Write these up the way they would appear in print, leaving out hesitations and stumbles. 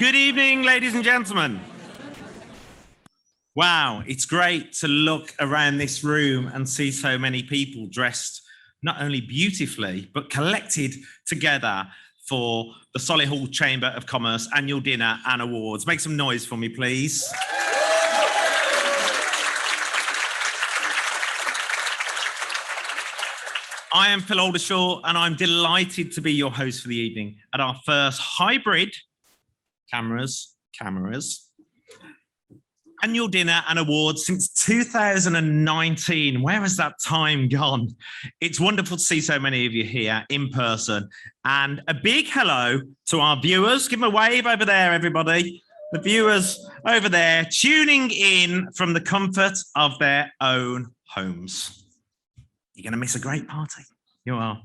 Good evening, ladies and gentlemen. Wow, it's great to look around this room and see so many people dressed not only beautifully, but collected together for the Solihull Chamber of Commerce annual dinner and awards. Make some noise for me, please. I am Phil Aldershaw, and I'm delighted to be your host for the evening at our first hybrid cameras annual dinner and awards since 2019. Where has that time gone? It's wonderful to see so many of you here in person. And a big hello to our viewers. Give them a wave over there, everybody. The viewers over there tuning in from the comfort of their own homes. You're going to miss a great party. You are.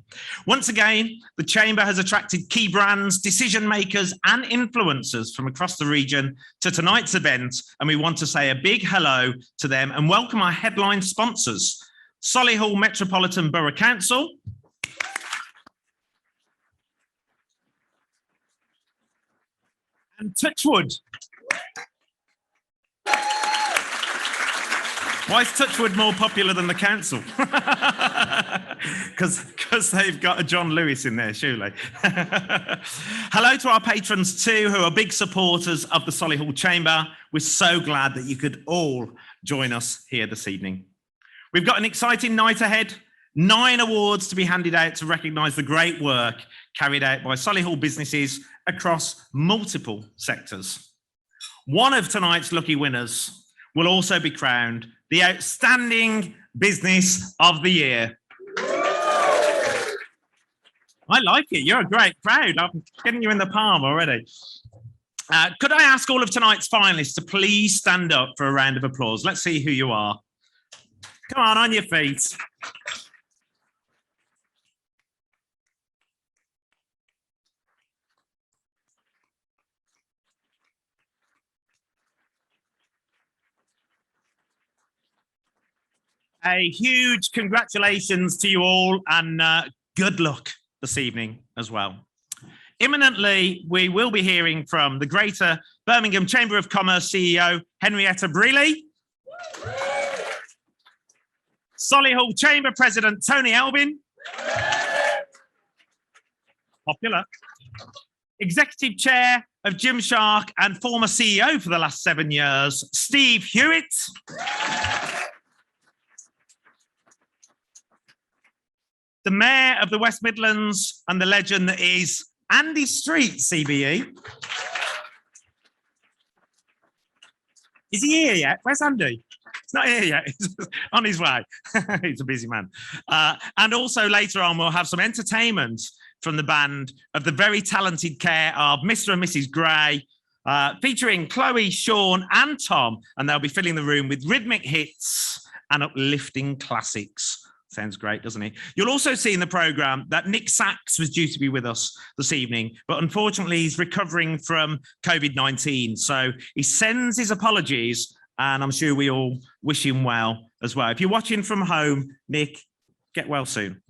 Once again, the Chamber has attracted key brands, decision makers and influencers from across the region to tonight's event, and we want to say a big hello to them and welcome our headline sponsors, Solihull Metropolitan Borough Council, and Touchwood. Why is Touchwood more popular than the council? Because they've got a John Lewis in there, surely. Hello to our patrons too, who are big supporters of the Solihull Chamber. We're so glad that you could all join us here this evening. We've got an exciting night ahead. 9 awards to be handed out to recognise the great work carried out by Solihull businesses across multiple sectors. One of tonight's lucky winners will also be crowned the Outstanding Business of the Year. I like it. You're a great crowd. I'm getting you in the palm already. Could I ask all of tonight's finalists to please stand up for a round of applause? Let's see who you are. Come on your feet. A huge congratulations to you all, and good luck this evening as well. Imminently, we will be hearing from the Greater Birmingham Chamber of Commerce CEO, Henrietta Brealey, Solihull Chamber President, Tony Elbin, popular, Executive Chair of Gymshark and former CEO for the last 7 years, Steve Hewitt, the Mayor of the West Midlands and the legend that is Andy Street, CBE. Is he here yet? Where's Andy? He's not here yet. He's on his way. He's a busy man. And also later on, we'll have some entertainment from the band of the very talented care of Mr. and Mrs. Gray, featuring Chloe, Sean and Tom, and they'll be filling the room with rhythmic hits and uplifting classics. Sounds great, doesn't he? You'll also see in the programme that Nick Sachs was due to be with us this evening, but unfortunately he's recovering from COVID-19. So he sends his apologies, and I'm sure we all wish him well as well. If you're watching from home, Nick, get well soon.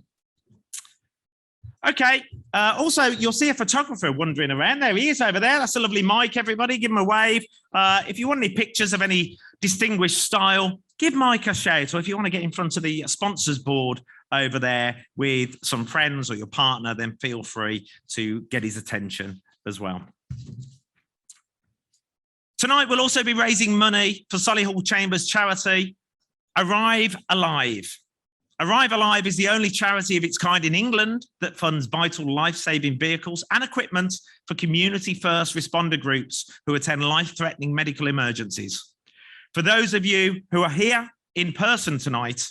Okay, also you'll see a photographer wandering around. There he is over there. That's a lovely Mike, everybody. Give him a wave. If you want any pictures of any distinguished style, give Mike a shout, or if you want to get in front of the sponsors board over there with some friends or your partner, then feel free to get his attention as well. Tonight, we'll also be raising money for Solihull Chamber's charity, Arrive Alive. Arrive Alive is the only charity of its kind in England that funds vital life-saving vehicles and equipment for community first responder groups who attend life-threatening medical emergencies. For those of you who are here in person tonight,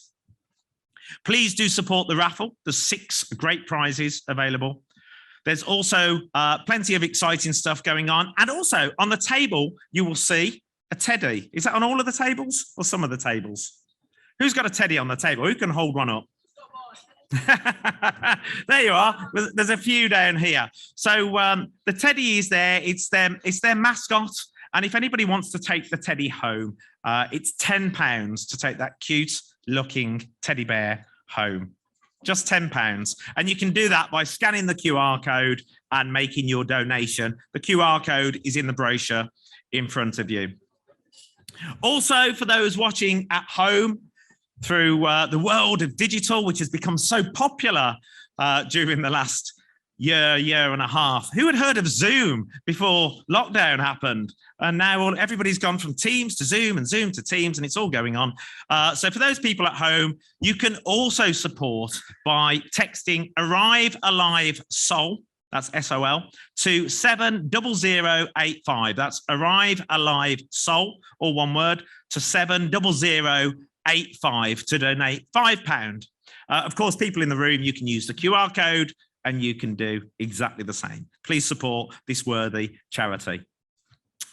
please do support the raffle. There's 6 great prizes available. There's also plenty of exciting stuff going on. And also on the table, you will see a teddy. Is that on all of the tables or some of the tables? Who's got a teddy on the table? Who can hold one up? There you are. There's a few down here. So the teddy is there. It's their mascot. And if anybody wants to take the teddy home, it's £10 to take that cute looking teddy bear home. just £10. And you can do that by scanning the QR code and making your donation. The QR code is in the brochure in front of you. Also, for those watching at home through the world of digital, which has become so popular during the last year and a half. Who had heard of Zoom before lockdown happened? And now everybody's gone from Teams to Zoom and Zoom to Teams, and it's all going on. So for those people at home, you can also support by texting Arrive Alive Sol, that's SOL, to 70085. That's Arrive Alive Sol, all one word, to 70085 to donate £5. Of course, people in the room, you can use the QR code and you can do exactly the same. Please support this worthy charity.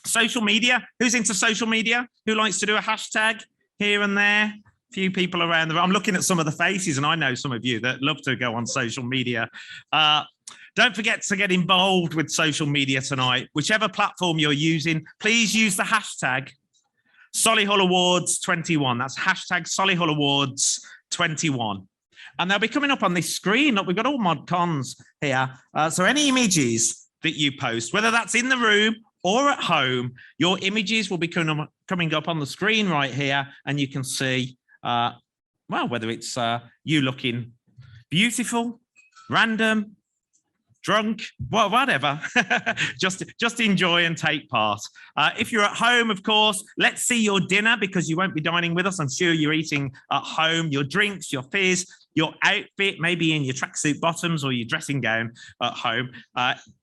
Social media, who's into social media? Who likes to do a hashtag here and there? A few people around the room. I'm looking at some of the faces and I know some of you that love to go on social media. Don't forget to get involved with social media tonight. Whichever platform you're using, please use the hashtag Solihull Awards 21. That's hashtag Solihull Awards 21. And they'll be coming up on this screen. Look, we've got all mod cons here. So any images that you post, whether that's in the room or at home, your images will be coming up on the screen right here. And you can see, well, whether it's you looking beautiful, random, drunk, well, whatever. just enjoy and take part. If you're at home, of course, let's see your dinner because you won't be dining with us. I'm sure you're eating at home, your drinks, your fizz, your outfit, maybe in your tracksuit bottoms or your dressing gown at home.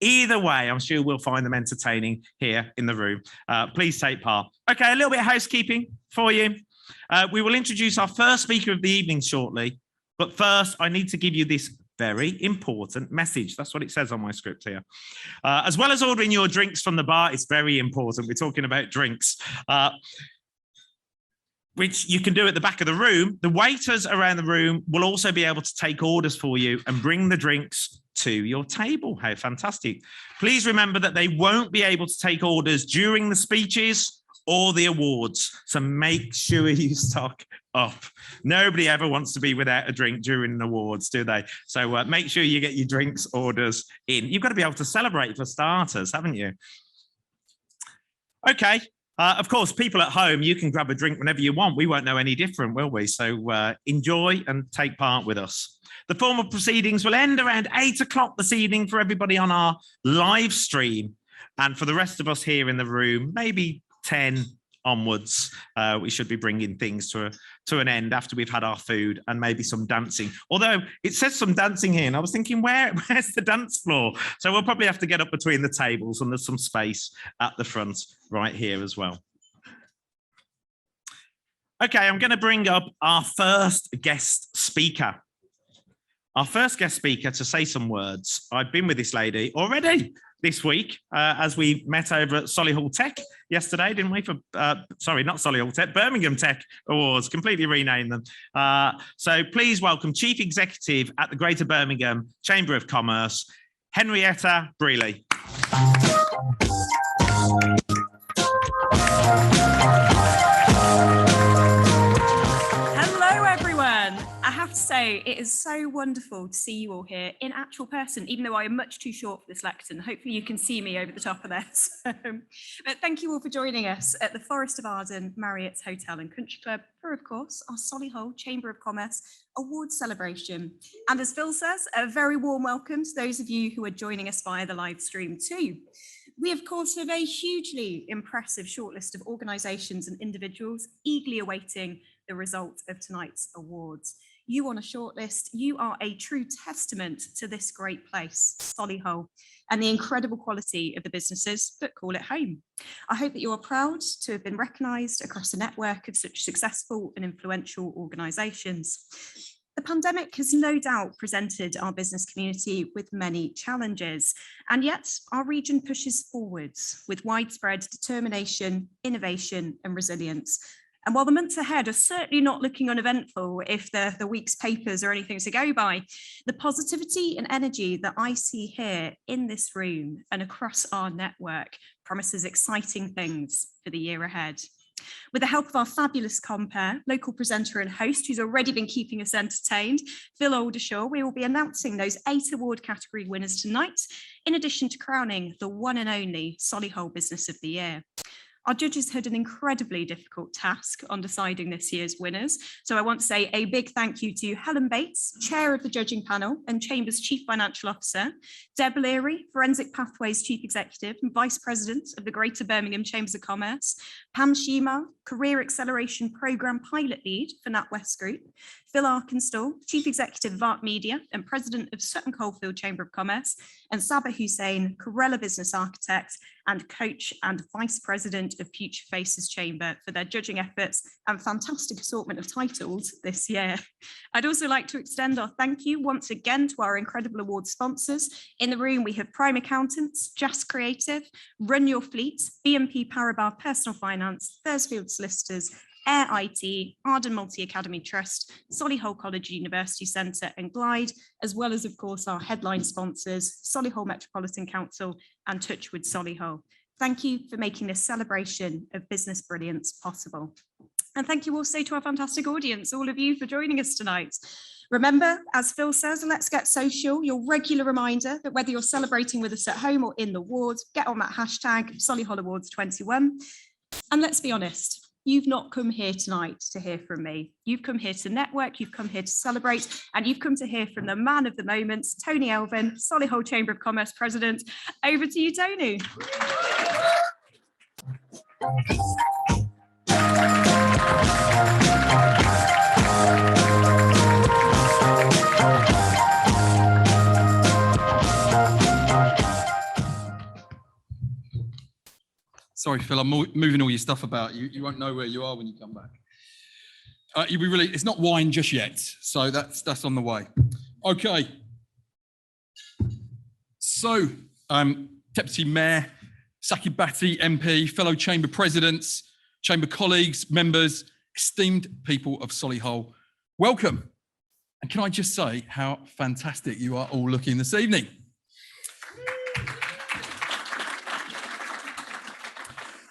Either way, I'm sure we'll find them entertaining here in the room. Please take part. Okay, a little bit of housekeeping for you. We will introduce our first speaker of the evening shortly. But first, I need to give you this very important message. That's what it says on my script here. As well as ordering your drinks from the bar, it's very important. We're talking about drinks, which you can do at the back of the room. The waiters around the room will also be able to take orders for you and bring the drinks to your table. How fantastic. Please remember that they won't be able to take orders during the speeches or the awards. So make sure you stock up. Nobody ever wants to be without a drink during an awards, do they? So make sure you get your drinks orders in. You've got to be able to celebrate for starters, haven't you? Okay. Of course, people at home, you can grab a drink whenever you want. We won't know any different, will we? So enjoy and take part with us. The formal proceedings will end around 8 o'clock this evening for everybody on our live stream. And for the rest of us here in the room, maybe 10 onwards, we should be bringing things to an end after we've had our food and maybe some dancing. Although it says some dancing here, and I was thinking, where's the dance floor? So we'll probably have to get up between the tables, and there's some space at the front right here as well. Okay, I'm going to bring up our first guest speaker. Our first guest speaker to say some words. I've been with this lady already this week as we met over at Solihull Tech yesterday, didn't we? For sorry, not Solihull Tech, Birmingham Tech Awards, completely renamed them. So please welcome Chief Executive at the Greater Birmingham Chamber of Commerce, Henrietta Brealey. I have to say, it is so wonderful to see you all here in actual person, even though I am much too short for this lectern. Hopefully you can see me over the top of this. But thank you all for joining us at the Forest of Arden Marriott's Hotel and Country Club for, of course, our Solihull Chamber of Commerce Awards celebration. And as Phil says, a very warm welcome to those of you who are joining us via the live stream too. We, of course, have a hugely impressive shortlist of organisations and individuals eagerly awaiting the result of tonight's awards. You on a shortlist, you are a true testament to this great place, Solihull, and the incredible quality of the businesses that call it home. I hope that you are proud to have been recognised across a network of such successful and influential organisations. The pandemic has no doubt presented our business community with many challenges, and yet our region pushes forwards with widespread determination, innovation and resilience. And while the months ahead are certainly not looking uneventful if the week's papers are anything to go by, the positivity and energy that I see here in this room and across our network promises exciting things for the year ahead. With the help of our fabulous compere, local presenter and host, who's already been keeping us entertained, Phil Oldershaw, we will be announcing those 8 award category winners tonight, in addition to crowning the one and only Solihull Business of the Year. Our judges had an incredibly difficult task on deciding this year's winners. So I want to say a big thank you to Helen Bates, Chair of the Judging Panel and Chamber's Chief Financial Officer, Deb Leary, Forensic Pathways Chief Executive and Vice President of the Greater Birmingham Chambers of Commerce, Pam Shima, Career Acceleration Programme Pilot Lead for NatWest Group, Phil Arkenstall, Chief Executive of Art Media and President of Sutton Coldfield Chamber of Commerce, and Sabah Hussain, Corella Business Architect and Coach and Vice President of Future Faces Chamber for their judging efforts and fantastic assortment of titles this year. I'd also like to extend our thank you once again to our incredible award sponsors. In the room, we have Prime Accountants, Just Creative, Run Your Fleet, BNP Paribas Personal Finance, Thursfield Solicitors, Air IT, Arden Multi-Academy Trust, Solihull College University Centre and Glide, as well as, of course, our headline sponsors, Solihull Metropolitan Council and Touchwood Solihull. Thank you for making this celebration of business brilliance possible. And thank you also to our fantastic audience, all of you, for joining us tonight. Remember, as Phil says, let's get social, your regular reminder that whether you're celebrating with us at home or in the ward, get on that hashtag Solihull Awards 21. And let's be honest, you've not come here tonight to hear from me. You've come here to network, you've come here to celebrate, and you've come to hear from the man of the moment, Tony Elvin, Solihull Chamber of Commerce President. Over to you, Tony. Sorry, Phil, I'm moving all your stuff about. You won't know where you are when you come back. You'll be really, it's not wine just yet, so that's on the way. Okay. So, Deputy Mayor, Saki Bhatti, MP, fellow Chamber Presidents, Chamber colleagues, members, esteemed people of Solihull, welcome. And can I just say how fantastic you are all looking this evening.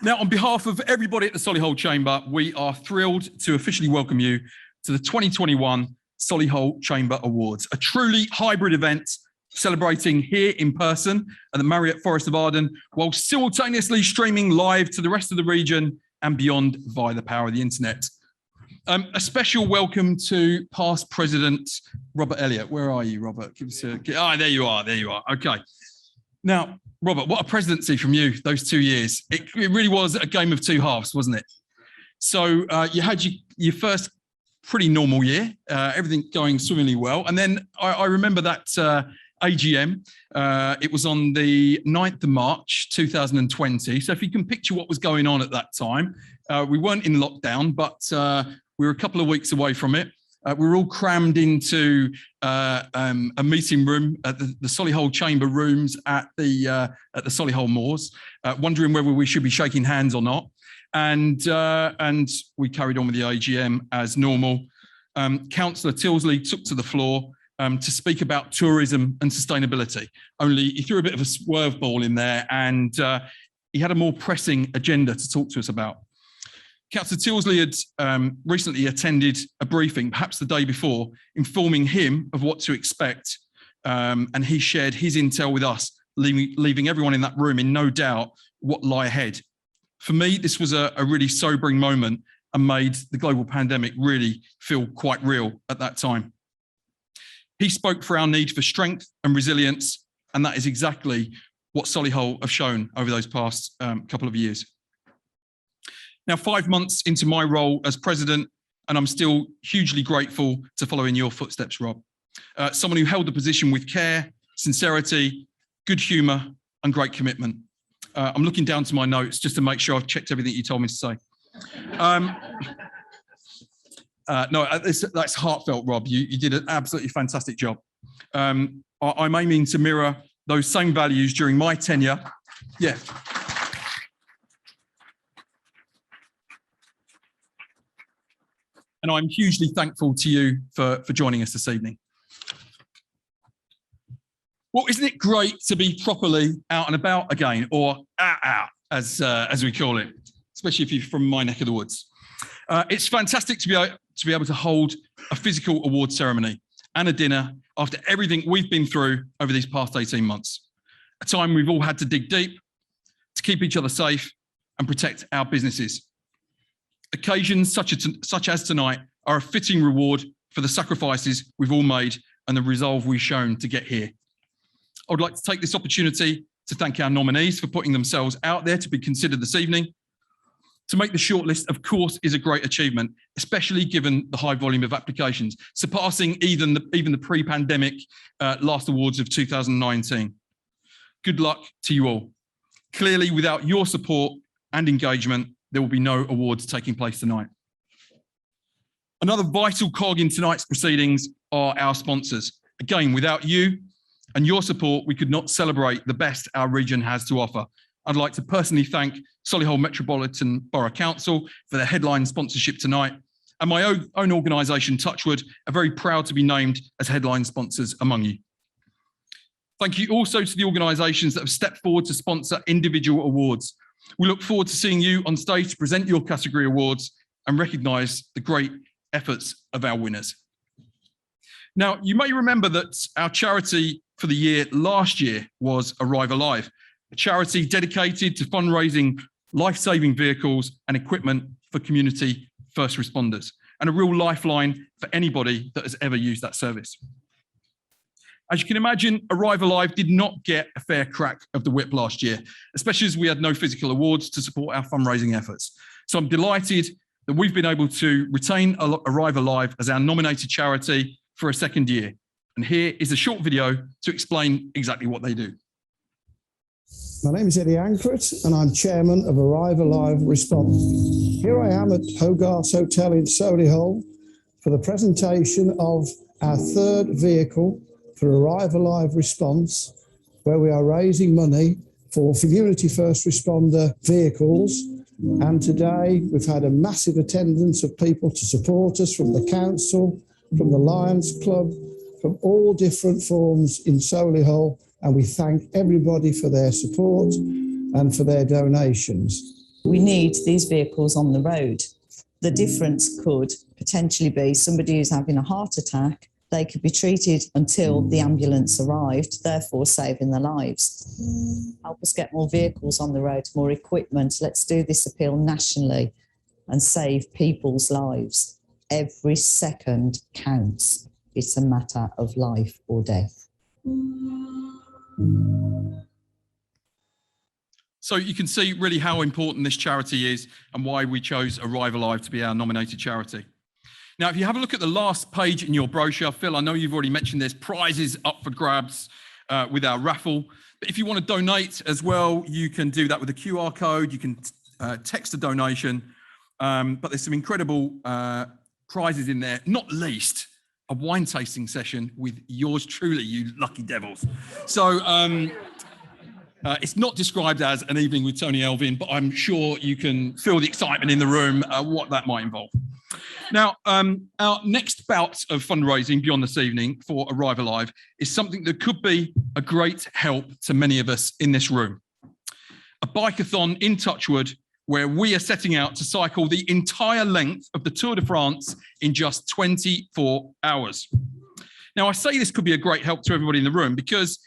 Now, on behalf of everybody at the Solihull Chamber, we are thrilled to officially welcome you to the 2021 Solihull Chamber Awards, a truly hybrid event celebrating here in person at the Marriott Forest of Arden, while simultaneously streaming live to the rest of the region and beyond via the power of the internet. A special welcome to past President Robert Elliott. Where are you, Robert? Give us a, there you are, there you are. Okay. Now, Robert, what a presidency from you, those 2 years. It really was a game of two halves, wasn't it? So you had your first pretty normal year, everything going swimmingly well. And then I remember that AGM, it was on the 9th of March, 2020. So if you can picture what was going on at that time, we weren't in lockdown, but we were a couple of weeks away from it. We were all crammed into a meeting room at the Solihull Chamber rooms at the Solihull Moors, wondering whether we should be shaking hands or not. And we carried on with the AGM as normal. Councillor Tilsley took to the floor to speak about tourism and sustainability. Only he threw a bit of a swerve ball in there, and he had a more pressing agenda to talk to us about. Councillor Tilsley had recently attended a briefing, perhaps the day before, informing him of what to expect, and he shared his intel with us, leaving everyone in that room in no doubt what lie ahead. For me, this was a really sobering moment and made the global pandemic really feel quite real at that time. He spoke for our need for strength and resilience, and that is exactly what Solihull have shown over those past couple of years. Now, 5 months into my role as president, and I'm still hugely grateful to follow in your footsteps, Rob. Someone who held the position with care, sincerity, good humour, and great commitment. I'm looking down to my notes just to make sure I've checked everything you told me to say. No, that's heartfelt, Rob. You did an absolutely fantastic job. I'm aiming to mirror those same values during my tenure. Yeah. And I'm hugely thankful to you for joining us this evening. Well, isn't it great to be properly out and about again, or out, as we call it? especially if you're from my neck of the woods. It's fantastic to be able to hold a physical award ceremony and a dinner after everything we've been through over these past 18 months. A time we've all had to dig deep to keep each other safe and protect our businesses. Occasions such as tonight are a fitting reward for the sacrifices we've all made and the resolve we've shown to get here. I would like to take this opportunity to thank our nominees for putting themselves out there to be considered this evening. To make the shortlist, of course, is a great achievement, especially given the high volume of applications, surpassing even the pre-pandemic last awards of 2019. Good luck to you all. Clearly, without your support and engagement, there will be no awards taking place tonight. Another vital cog in tonight's proceedings are our sponsors. Again, without you and your support, we could not celebrate the best our region has to offer. I'd like to personally thank Solihull Metropolitan Borough Council for their headline sponsorship tonight, and my own organisation, Touchwood, are very proud to be named as headline sponsors among you. Thank you also to the organisations that have stepped forward to sponsor individual awards. We look forward to seeing you on stage to present your category awards and recognise the great efforts of our winners. Now, you may remember that our charity for the year last year was Arrive Alive, a charity dedicated to fundraising life-saving vehicles and equipment for community first responders, and a real lifeline for anybody that has ever used that service. As you can imagine, Arrive Alive did not get a fair crack of the whip last year, especially as we had no physical awards to support our fundraising efforts. So I'm delighted that we've been able to retain Arrive Alive as our nominated charity for a second year. And here is a short video to explain exactly what they do. My name is Eddie Ankrit and I'm chairman of Arrive Alive Response. Here I am at Hogarth Hotel in Solihull for the presentation of our third vehicle for Arrive Alive Response, where we are raising money for community first responder vehicles. And today we've had a massive attendance of people to support us from the council, from the Lions Club, from all different forms in Solihull. And we thank everybody for their support and for their donations. We need these vehicles on the road. The difference could potentially be somebody who's having a heart attack. They could be treated until the ambulance arrived, therefore saving their lives. Help us get more vehicles on the road, more equipment. Let's do this appeal nationally and save people's lives. Every second counts. It's a matter of life or death. So you can see really how important this charity is and why we chose Arrive Alive to be our nominated charity. Now, if you have a look at the last page in your brochure, Phil, I know you've already mentioned there's prizes up for grabs with our raffle. But if you want to donate as well, you can do that with a QR code. You can text a donation. But there's some incredible prizes in there, not least a wine tasting session with yours truly, you lucky devils. So it's not described as an evening with Tony Elvin, but I'm sure you can feel the excitement in the room, what that might involve. Now, our next bout of fundraising beyond this evening for Arrive Alive is something that could be a great help to many of us in this room. A bike-a-thon in Touchwood, where we are setting out to cycle the entire length of the Tour de France in just 24 hours. Now, I say this could be a great help to everybody in the room because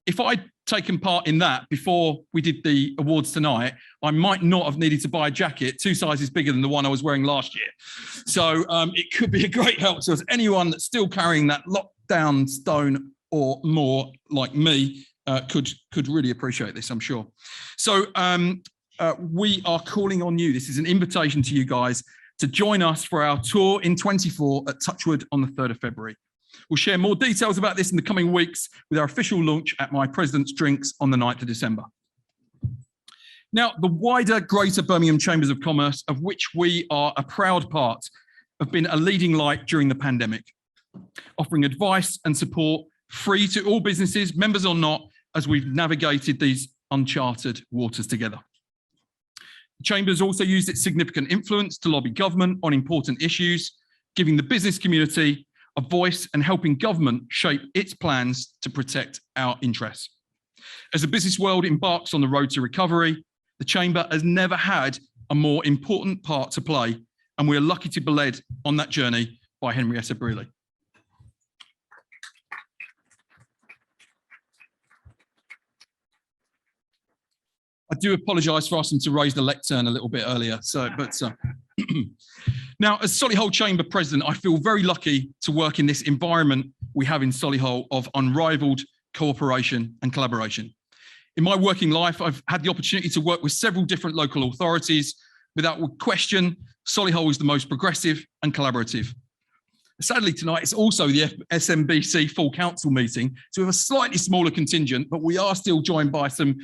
if I'd taken part in that before we did the awards tonight, I might not have needed to buy a jacket 2 sizes bigger than the one I was wearing last year. So it could be a great help to us. Anyone that's still carrying that lockdown stone or more like me could really appreciate this, I'm sure. So we are calling on you. This is an invitation to you guys to join us for our tour in 24 at Touchwood on the 3rd of February. We'll share more details about this in the coming weeks with our official launch at my President's Drinks on the 9th of December. Now, the wider Greater Birmingham Chambers of Commerce, of which we are a proud part, have been a leading light during the pandemic, offering advice and support free to all businesses, members or not, as we've navigated these uncharted waters together. The Chamber has also used its significant influence to lobby government on important issues, giving the business community a voice and helping government shape its plans to protect our interests. As the business world embarks on the road to recovery, the Chamber has never had a more important part to play, and we are lucky to be led on that journey by Henrietta Brearley. I do apologise for asking to raise the lectern a little bit earlier. Now, as Solihull Chamber President, I feel very lucky to work in this environment we have in Solihull of unrivalled cooperation and collaboration. In my working life, I've had the opportunity to work with several different local authorities. Without question, Solihull is the most progressive and collaborative. Sadly, tonight it's also the SMBC full council meeting, so we have a slightly smaller contingent, but we are still joined by some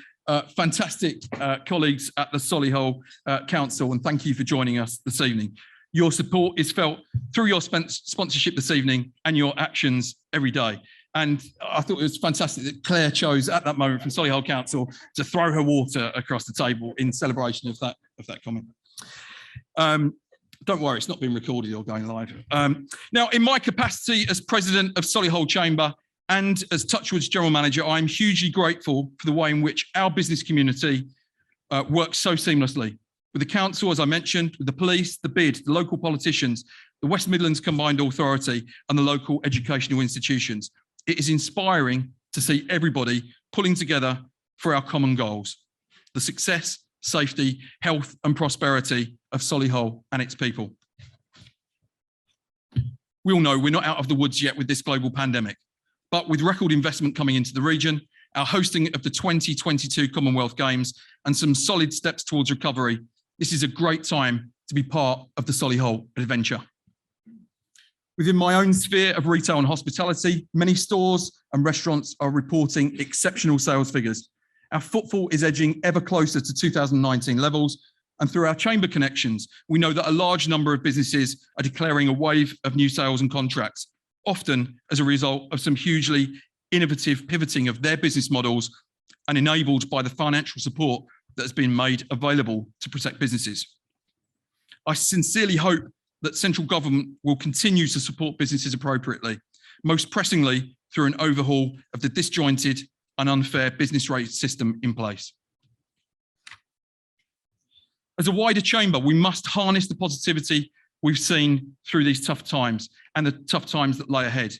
fantastic colleagues at the Solihull Council, and thank you for joining us this evening. Your support is felt through your sponsorship this evening and your actions every day. And I thought it was fantastic that Claire chose at that moment from Solihull Council to throw her water across the table in celebration of that comment. Don't worry, it's not being recorded or going live. Now, in my capacity as President of Solihull Chamber and as Touchwood's General Manager, I'm hugely grateful for the way in which our business community works so seamlessly. With the council, as I mentioned, with the police, the BID, the local politicians, the West Midlands Combined Authority and the local educational institutions. It is inspiring to see everybody pulling together for our common goals, the success, safety, health and prosperity of Solihull and its people. We all know we're not out of the woods yet with this global pandemic, but with record investment coming into the region, our hosting of the 2022 Commonwealth Games and some solid steps towards recovery, this is a great time to be part of the Solihull adventure. Within my own sphere of retail and hospitality, many stores and restaurants are reporting exceptional sales figures. Our footfall is edging ever closer to 2019 levels, and through our chamber connections, we know that a large number of businesses are declaring a wave of new sales and contracts, often as a result of some hugely innovative pivoting of their business models and enabled by the financial support that has been made available to protect businesses. I sincerely hope that central government will continue to support businesses appropriately, most pressingly through an overhaul of the disjointed and unfair business rate system in place. As a wider chamber, we must harness the positivity we've seen through these tough times and the tough times that lie ahead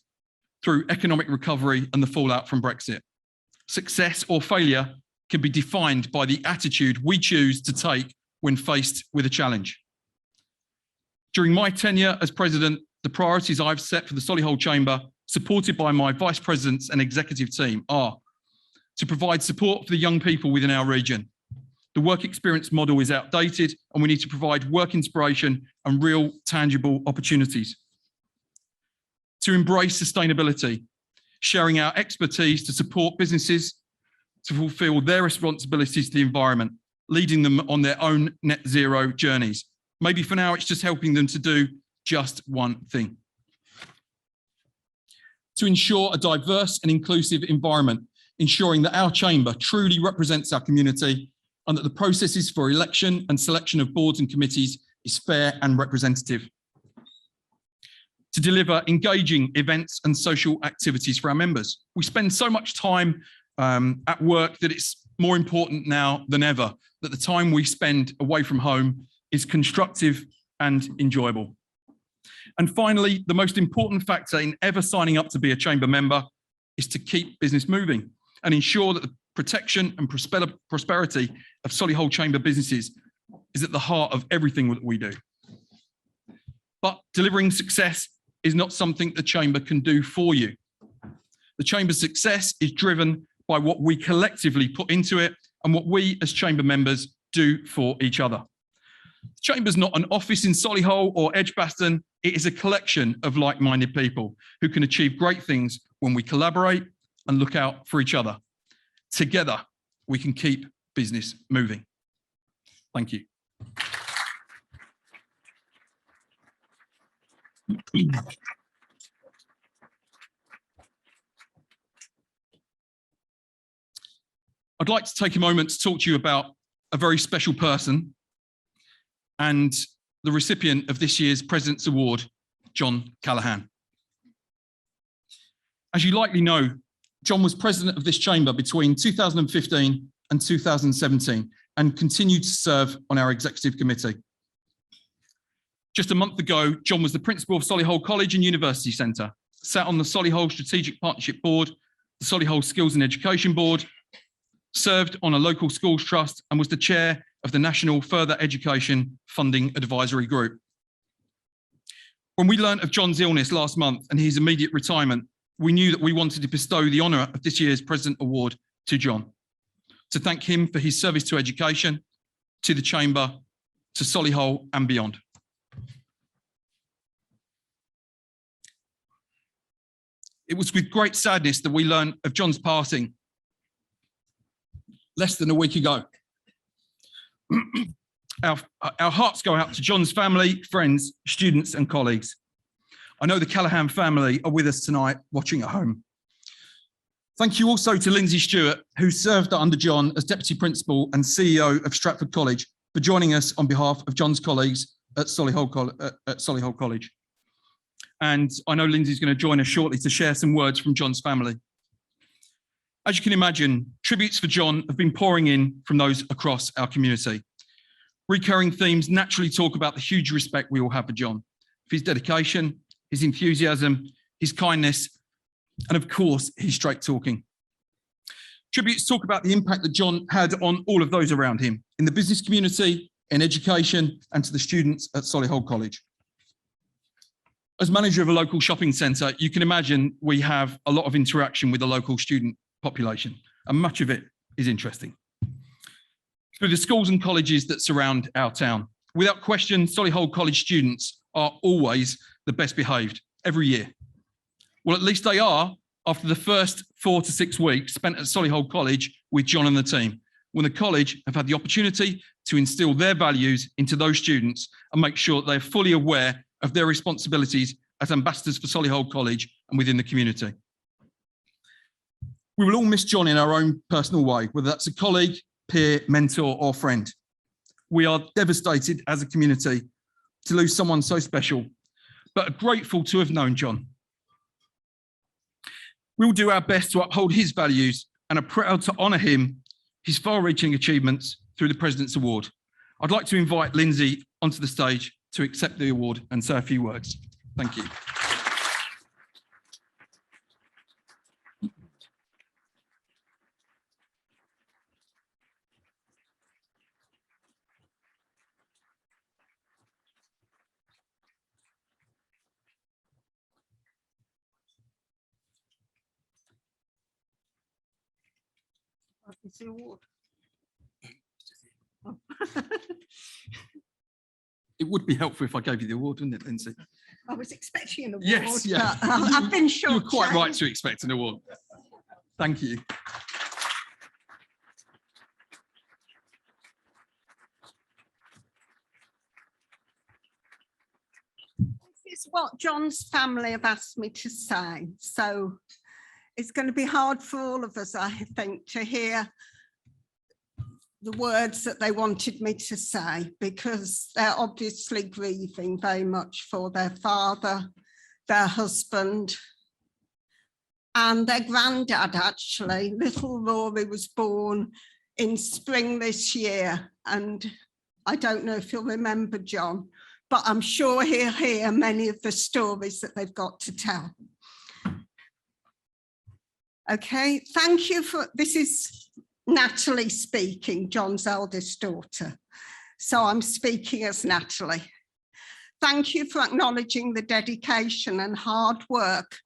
through economic recovery and the fallout from Brexit. Success or failure can be defined by the attitude we choose to take when faced with a challenge. During my tenure as president, the priorities I've set for the Solihull Chamber, supported by my vice presidents and executive team, are to provide support for the young people within our region. The work experience model is outdated and we need to provide work inspiration and real tangible opportunities. To embrace sustainability, sharing our expertise to support businesses to fulfill their responsibilities to the environment, leading them on their own net zero journeys. Maybe for now, it's just helping them to do just one thing. To ensure a diverse and inclusive environment, ensuring that our chamber truly represents our community and that the processes for election and selection of boards and committees is fair and representative. To deliver engaging events and social activities for our members. We spend so much time at work that it's more important now than ever that the time we spend away from home is constructive and enjoyable. And finally, the most important factor in ever signing up to be a chamber member is to keep business moving and ensure that the protection and prosperity of Solihull Chamber businesses is at the heart of everything that we do. But delivering success is not something the chamber can do for you. The chamber's success is driven by what we collectively put into it and what we as chamber members do for each other. The chamber's not an office in Solihull or Edgbaston. It is a collection of like-minded people who can achieve great things when we collaborate and look out for each other. Together, we can keep business moving. Thank you. I'd like to take a moment to talk to you about a very special person and the recipient of this year's President's Award, John Callaghan. As you likely know, John was president of this chamber between 2015 and 2017 and continued to serve on our executive committee. Just a month ago, John was the principal of Solihull College and University Centre, sat on the Solihull Strategic Partnership Board, the Solihull Skills and Education Board, served on a local schools trust, and was the chair of the National Further Education Funding Advisory Group. When we learnt of John's illness last month and his immediate retirement, we knew that we wanted to bestow the honour of this year's President Award to John, to thank him for his service to education, to the Chamber, to Solihull and beyond. It was with great sadness that we learned of John's passing less than a week ago. Our hearts go out to John's family, friends, students and colleagues. I know the Callaghan family are with us tonight watching at home. Thank you also to Lindsay Stewart, who served under John as Deputy Principal and CEO of Stratford College, for joining us on behalf of John's colleagues at Solihull College. And I know Lindsay's going to join us shortly to share some words from John's family. As you can imagine, tributes for John have been pouring in from those across our community. Recurring themes naturally talk about the huge respect we all have for John, for his dedication, his enthusiasm, his kindness, and of course, his straight talking. Tributes talk about the impact that John had on all of those around him, in the business community, in education, and to the students at Solihull College. As manager of a local shopping centre, you can imagine we have a lot of interaction with the local student population, and much of it is interesting. Through the schools and colleges that surround our town, without question, Solihull College students are always the best behaved every year. Well, at least they are after the first 4 to 6 weeks spent at Solihull College with John and the team, when the college have had the opportunity to instill their values into those students and make sure that they're fully aware of their responsibilities as ambassadors for Solihull College and within the community. We will all miss John in our own personal way, whether that's a colleague, peer, mentor or friend. We are devastated as a community to lose someone so special, but are grateful to have known John. We will do our best to uphold his values and are proud to honour him, his far-reaching achievements through the President's Award. I'd like to invite Lindsay onto the stage to accept the award and say a few words. Thank you. It's the award. Oh. It would be helpful if I gave you the award, wouldn't it, Lindsay? I was expecting an award. Yes, yeah. But, I've been short. You were quite right to expect an award. Thank you. This is what John's family have asked me to say. So it's going to be hard for all of us, I think, to hear the words that they wanted me to say, because they're obviously grieving very much for their father, their husband, and their granddad, actually. Little Rory was born in spring this year, and I don't know if you'll remember John, but I'm sure he'll hear many of the stories that they've got to tell. Okay, thank you for, this is Natalie speaking, John's eldest daughter. So I'm speaking as Natalie. Thank you for acknowledging the dedication and hard work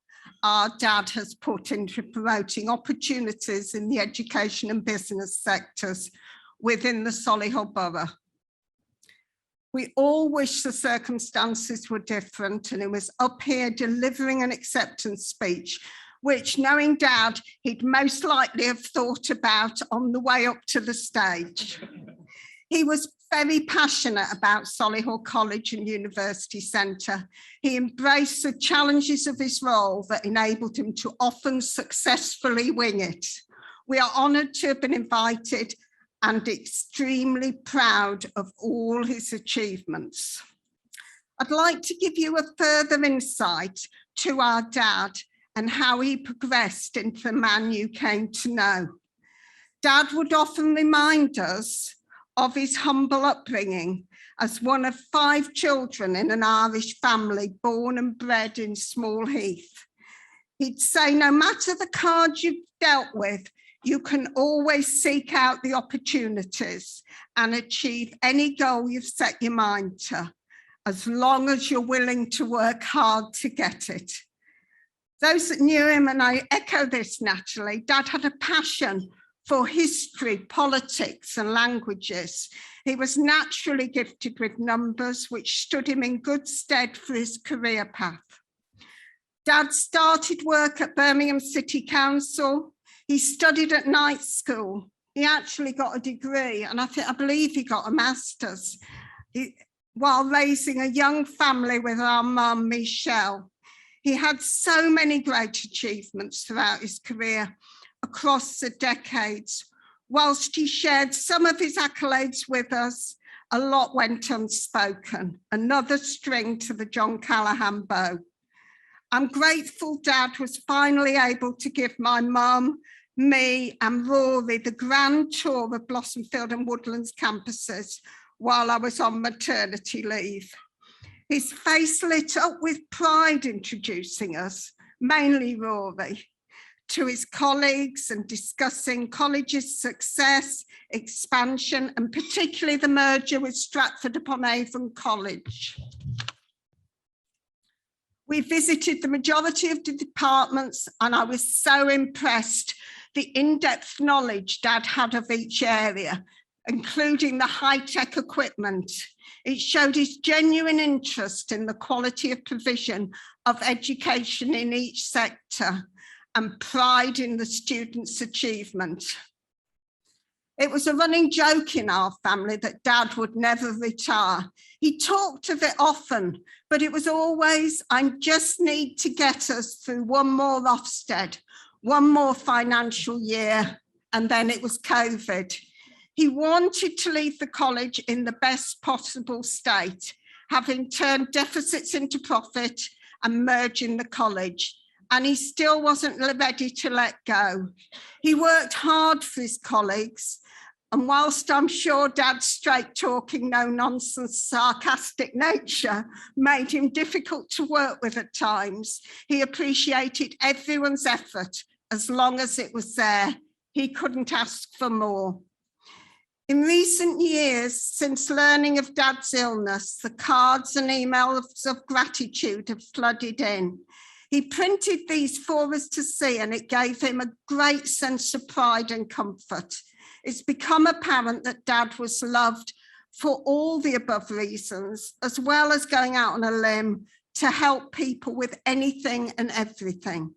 our dad has put into promoting opportunities in the education and business sectors within the Solihull Borough. We all wish the circumstances were different, and he was up here delivering an acceptance speech, which, knowing Dad, he'd most likely have thought about on the way up to the stage. He was very passionate about Solihull College and University Centre. He embraced the challenges of his role that enabled him to often successfully wing it. We are honoured to have been invited and extremely proud of all his achievements. I'd like to give you a further insight to our dad and how he progressed into the man you came to know. Dad would often remind us of his humble upbringing as one of 5 children in an Irish family born and bred in Small Heath. He'd say, no matter the cards you've dealt with, you can always seek out the opportunities and achieve any goal you've set your mind to, as long as you're willing to work hard to get it. Those that knew him, and I echo this naturally, Dad had a passion for history, politics and languages. He was naturally gifted with numbers, which stood him in good stead for his career path. Dad started work at Birmingham City Council. He studied at night school. He actually got a degree, and I believe he got a master's, while raising a young family with our mum, Michelle. He had so many great achievements throughout his career across the decades. Whilst he shared some of his accolades with us, a lot went unspoken, another string to the John Callaghan bow. I'm grateful Dad was finally able to give my mum, me and Rory the grand tour of Blossomfield and Woodlands campuses while I was on maternity leave. His face lit up with pride introducing us, mainly Rory, to his colleagues and discussing college's success, expansion, and particularly the merger with Stratford-upon-Avon College. We visited the majority of the departments, and I was so impressed the in-depth knowledge Dad had of each area, including the high-tech equipment. It showed his genuine interest in the quality of provision of education in each sector and pride in the students' achievement. It was a running joke in our family that Dad would never retire. He talked of it often, but it was always, I just need to get us through one more Ofsted, one more financial year, and then it was COVID. He wanted to leave the college in the best possible state, having turned deficits into profit and merging the college, and he still wasn't ready to let go. He worked hard for his colleagues, and whilst I'm sure Dad's straight talking, no nonsense, sarcastic nature made him difficult to work with at times, he appreciated everyone's effort as long as it was there. He couldn't ask for more. In recent years, since learning of Dad's illness, the cards and emails of gratitude have flooded in. He printed these for us to see, and it gave him a great sense of pride and comfort. It's become apparent that Dad was loved for all the above reasons, as well as going out on a limb to help people with anything and everything.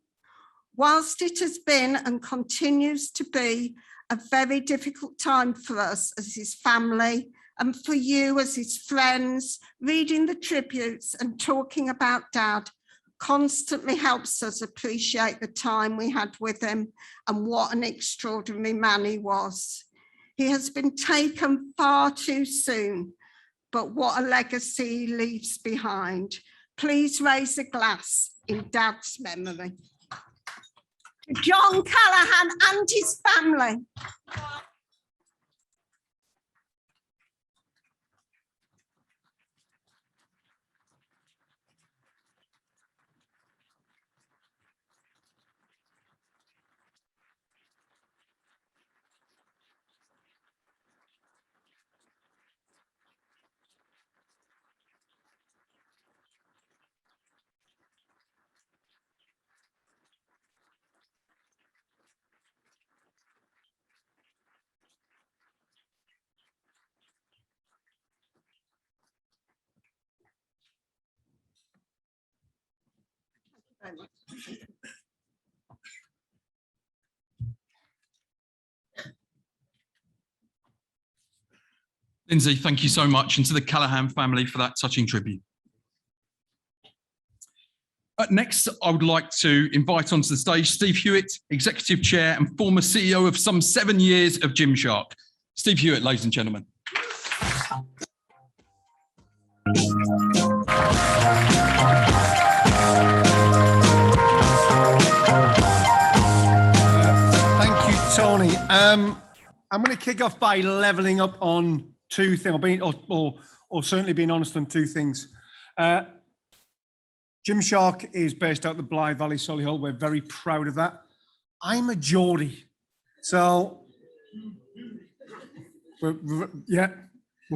Whilst it has been and continues to be a very difficult time for us as his family and for you as his friends, reading the tributes and talking about Dad constantly helps us appreciate the time we had with him and what an extraordinary man he was. He has been taken far too soon, but what a legacy he leaves behind. Please raise a glass in Dad's memory. John Callaghan and his family. Lindsay, thank you so much, and to the Callaghan family for that touching tribute. Next, I would like to invite onto the stage Steve Hewitt, Executive Chair and former CEO of some 7 years of Gymshark. Steve Hewitt, ladies and gentlemen. Thank you, Tony. I'm going to kick off by leveling up on two things, or certainly being honest on two things. Gymshark is based out the Blythe Valley, Solihull. We're very proud of that. I'm a Geordie, so we'll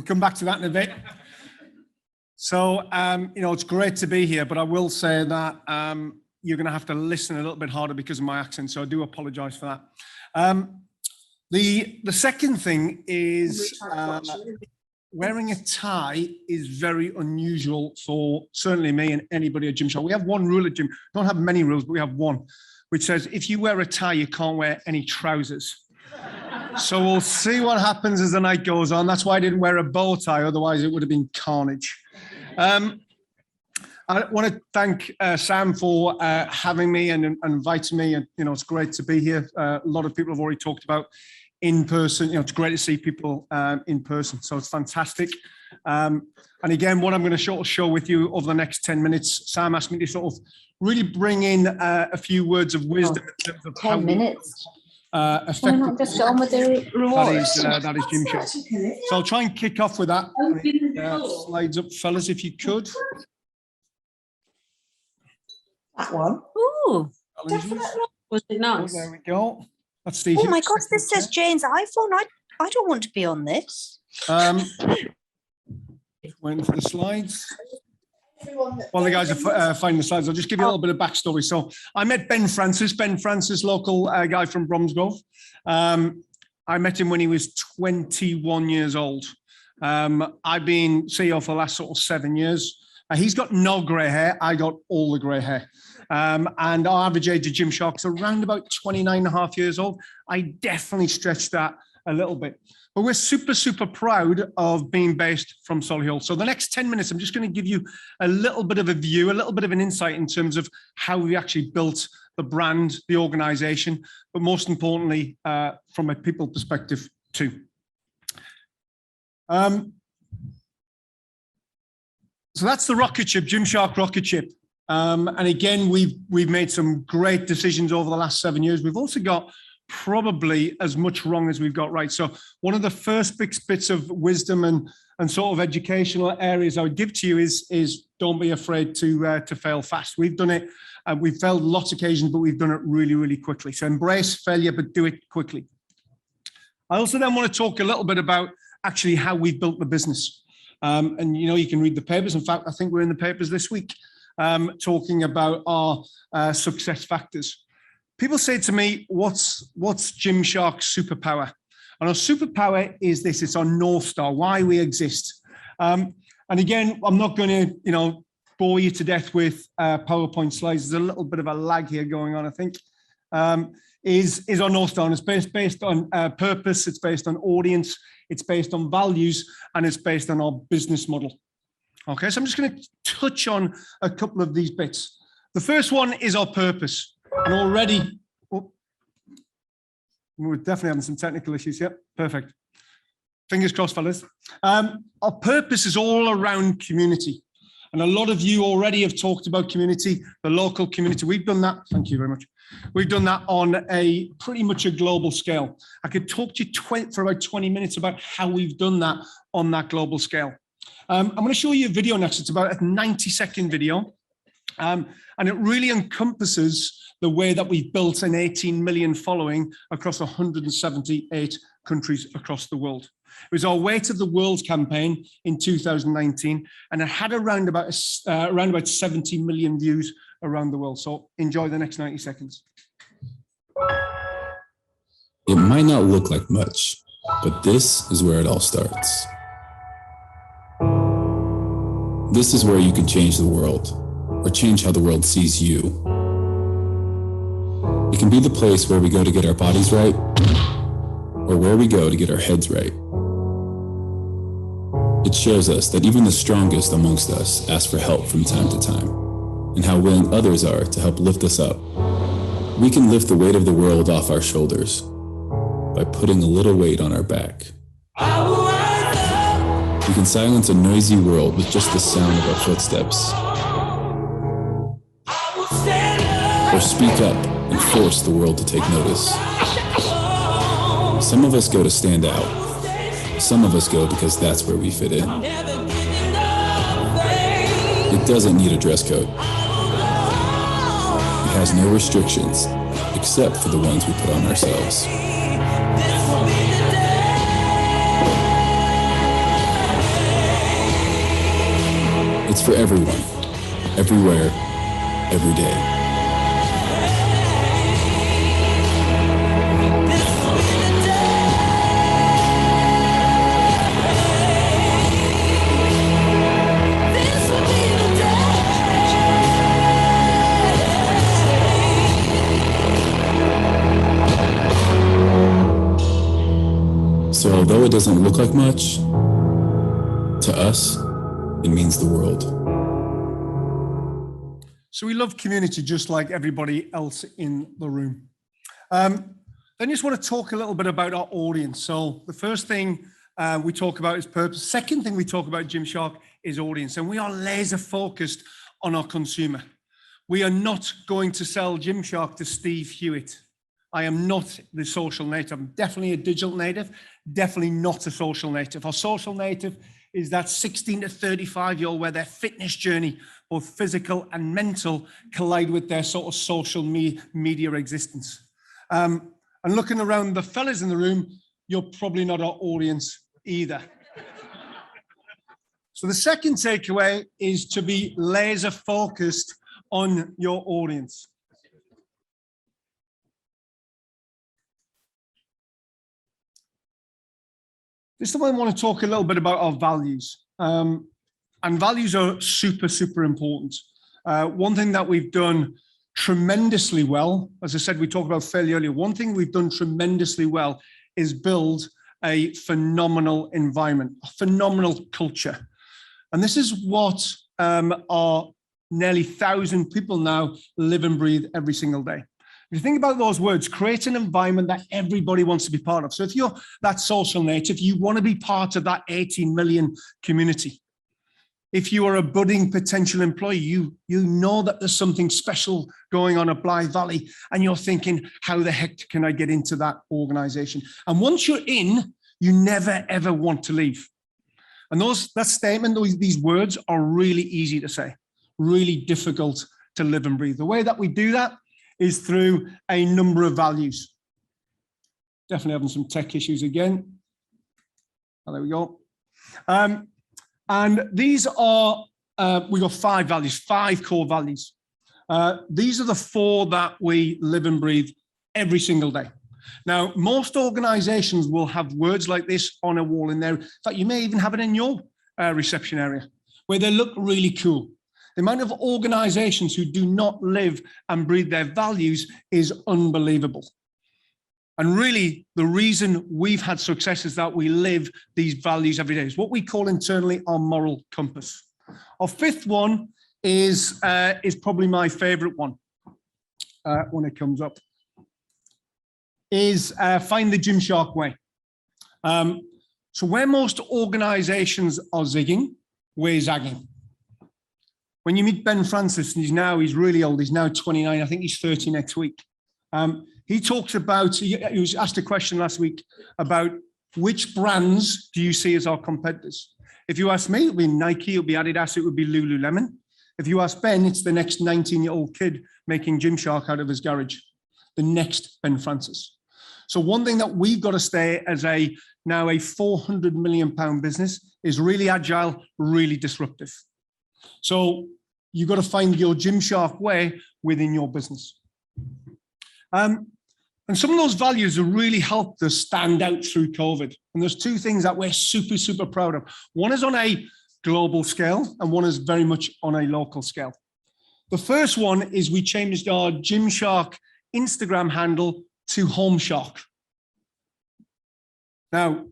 come back to that in a bit. So, it's great to be here, but I will say that you're going to have to listen a little bit harder because of my accent, so I do apologise for that. The second thing is wearing a tie is very unusual for certainly me and anybody at Gymshark. We have one rule at Gym. We don't have many rules, but we have one, which says if you wear a tie, you can't wear any trousers. So we'll see what happens as the night goes on. That's why I didn't wear a bow tie, otherwise it would have been carnage. I want to thank Sam for having me and inviting me. And, it's great to be here. A lot of people have already talked about in person. It's great to see people in person. So it's fantastic. And again, what I'm going to show with you over the next 10 minutes, Sam asked me to sort of really bring in a few words of wisdom in terms of 10 minutes. Effectively. Can I not just get on with the rewards? That is Gymshark. So I'll try and kick off with that. Slides up, fellas, if you could. That one. Ooh, definitely. Was it nice? There we go. That's the. Oh my gosh, this says Jane's iPhone. I don't want to be on this. Waiting for the slides. While the guys are finding the slides, I'll just give you a little bit of backstory. So I met Ben Francis, local guy from Bromsgrove. I met him when he was 21 years old. I've been CEO for the last sort of 7 years. He's got no grey hair. I got all the grey hair. And our average age of Gymshark's around about 29 and a half years old. I definitely stretched that a little bit. But we're super, super proud of being based from Solihull. So the next 10 minutes, I'm just going to give you a little bit of a view, a little bit of an insight in terms of how we actually built the brand, the organisation, but most importantly, from a people perspective too. So that's the rocket ship, Gymshark rocket ship. And again, we've made some great decisions over the last 7 years. We've also got probably as much wrong as we've got right. So one of the first big bits of wisdom and sort of educational areas I would give to you is don't be afraid to fail fast. We've done it. We've failed lots of occasions, but we've done it really, really quickly. So embrace failure, but do it quickly. I also then want to talk a little bit about actually how we've built the business. And you can read the papers. In fact, I think we're in the papers this week talking about our success factors. People say to me, what's Gymshark's superpower? And our superpower is this, it's our North Star, why we exist. And again, I'm not going to, bore you to death with PowerPoint slides. There's a little bit of a lag here going on, I think. Is our North Star, and it's based on purpose, it's based on audience, it's based on values, and it's based on our business model. Okay, so I'm just going to touch on a couple of these bits. The first one is our purpose. And already, we're definitely having some technical issues. Yep, perfect. Fingers crossed, fellas. Our purpose is all around community. And a lot of you already have talked about community, the local community. We've done that. Thank you very much. We've done that on a pretty much a global scale. I could talk to you for about 20 minutes about how we've done that on that global scale. I'm going to show you a video next. It's about a 90-second video. And it really encompasses the way that we've built an 18 million following across 178 countries across the world. It was our Way to the World campaign in 2019, and it had around about 70 million views around the world. So enjoy the next 90 seconds. It might not look like much, but this is where it all starts. This is where you can change the world, or change how the world sees you. It can be the place where we go to get our bodies right, or where we go to get our heads right. It shows us that even the strongest amongst us ask for help from time to time, and how willing others are to help lift us up. We can lift the weight of the world off our shoulders by putting a little weight on our back. We can silence a noisy world with just the sound of our footsteps. Or speak up and force the world to take notice. Some of us go to stand out. Some of us go because that's where we fit in. It doesn't need a dress code. It has no restrictions, except for the ones we put on ourselves. It's for everyone, everywhere, every day. So although it doesn't look like much, to us, it means the world. So we love community just like everybody else in the room. Then I just want to talk a little bit about our audience. So the first thing we talk about is purpose. Second thing we talk about Gymshark is audience. And we are laser focused on our consumer. We are not going to sell Gymshark to Steve Hewitt. I am not the social native. I'm definitely a digital native, definitely not a social native. Our social native is that 16 to 35-year-old where their fitness journey, both physical and mental, collide with their sort of social media existence. And looking around the fellas in the room, you're probably not our audience either. So the second takeaway is to be laser focused on your audience. This time I want to talk a little bit about our values. And values are super, super important. One thing that we've done tremendously well, as I said, we talked about fairly earlier, one thing we've done tremendously well is build a phenomenal environment, a phenomenal culture. And this is what our nearly 1,000 people now live and breathe every single day. If you think about those words, create an environment that everybody wants to be part of. So if you're that social native, you want to be part of that 18 million community. If you are a budding potential employee, you know that there's something special going on at Blythe Valley, and you're thinking, how the heck can I get into that organization? And once you're in, you never, ever want to leave. And that statement, these words are really easy to say, really difficult to live and breathe. The way that we do that is through a number of values. Definitely having some tech issues again. Oh, there we go. And these are, we've got 5 values, 5 core values. These are the 4 that we live and breathe every single day. Now, most organizations will have words like this on a wall in there. In fact, you may even have it in your reception area where they look really cool. The amount of organizations who do not live and breathe their values is unbelievable. And really, the reason we've had success is that we live these values every day. It's what we call internally our moral compass. Our 5th one is probably my favorite one when it comes up, is find the Gymshark way. So where most organizations are zigging, we're zagging. When you meet Ben Francis, and he's really old, he's now 29, I think he's 30 next week. He talks about, he was asked a question last week about which brands do you see as our competitors? If you ask me, it would be Nike, it would be Adidas, it would be Lululemon. If you ask Ben, it's the next 19-year-old kid making Gymshark out of his garage, the next Ben Francis. So one thing that we've got to stay as now a £400 million business is really agile, really disruptive. So you've got to find your Gymshark way within your business. And some of those values have really helped us stand out through COVID. And there's 2 things that we're super, super proud of. One is on a global scale and one is very much on a local scale. The first one is we changed our Gymshark Instagram handle to Home Shark. Now,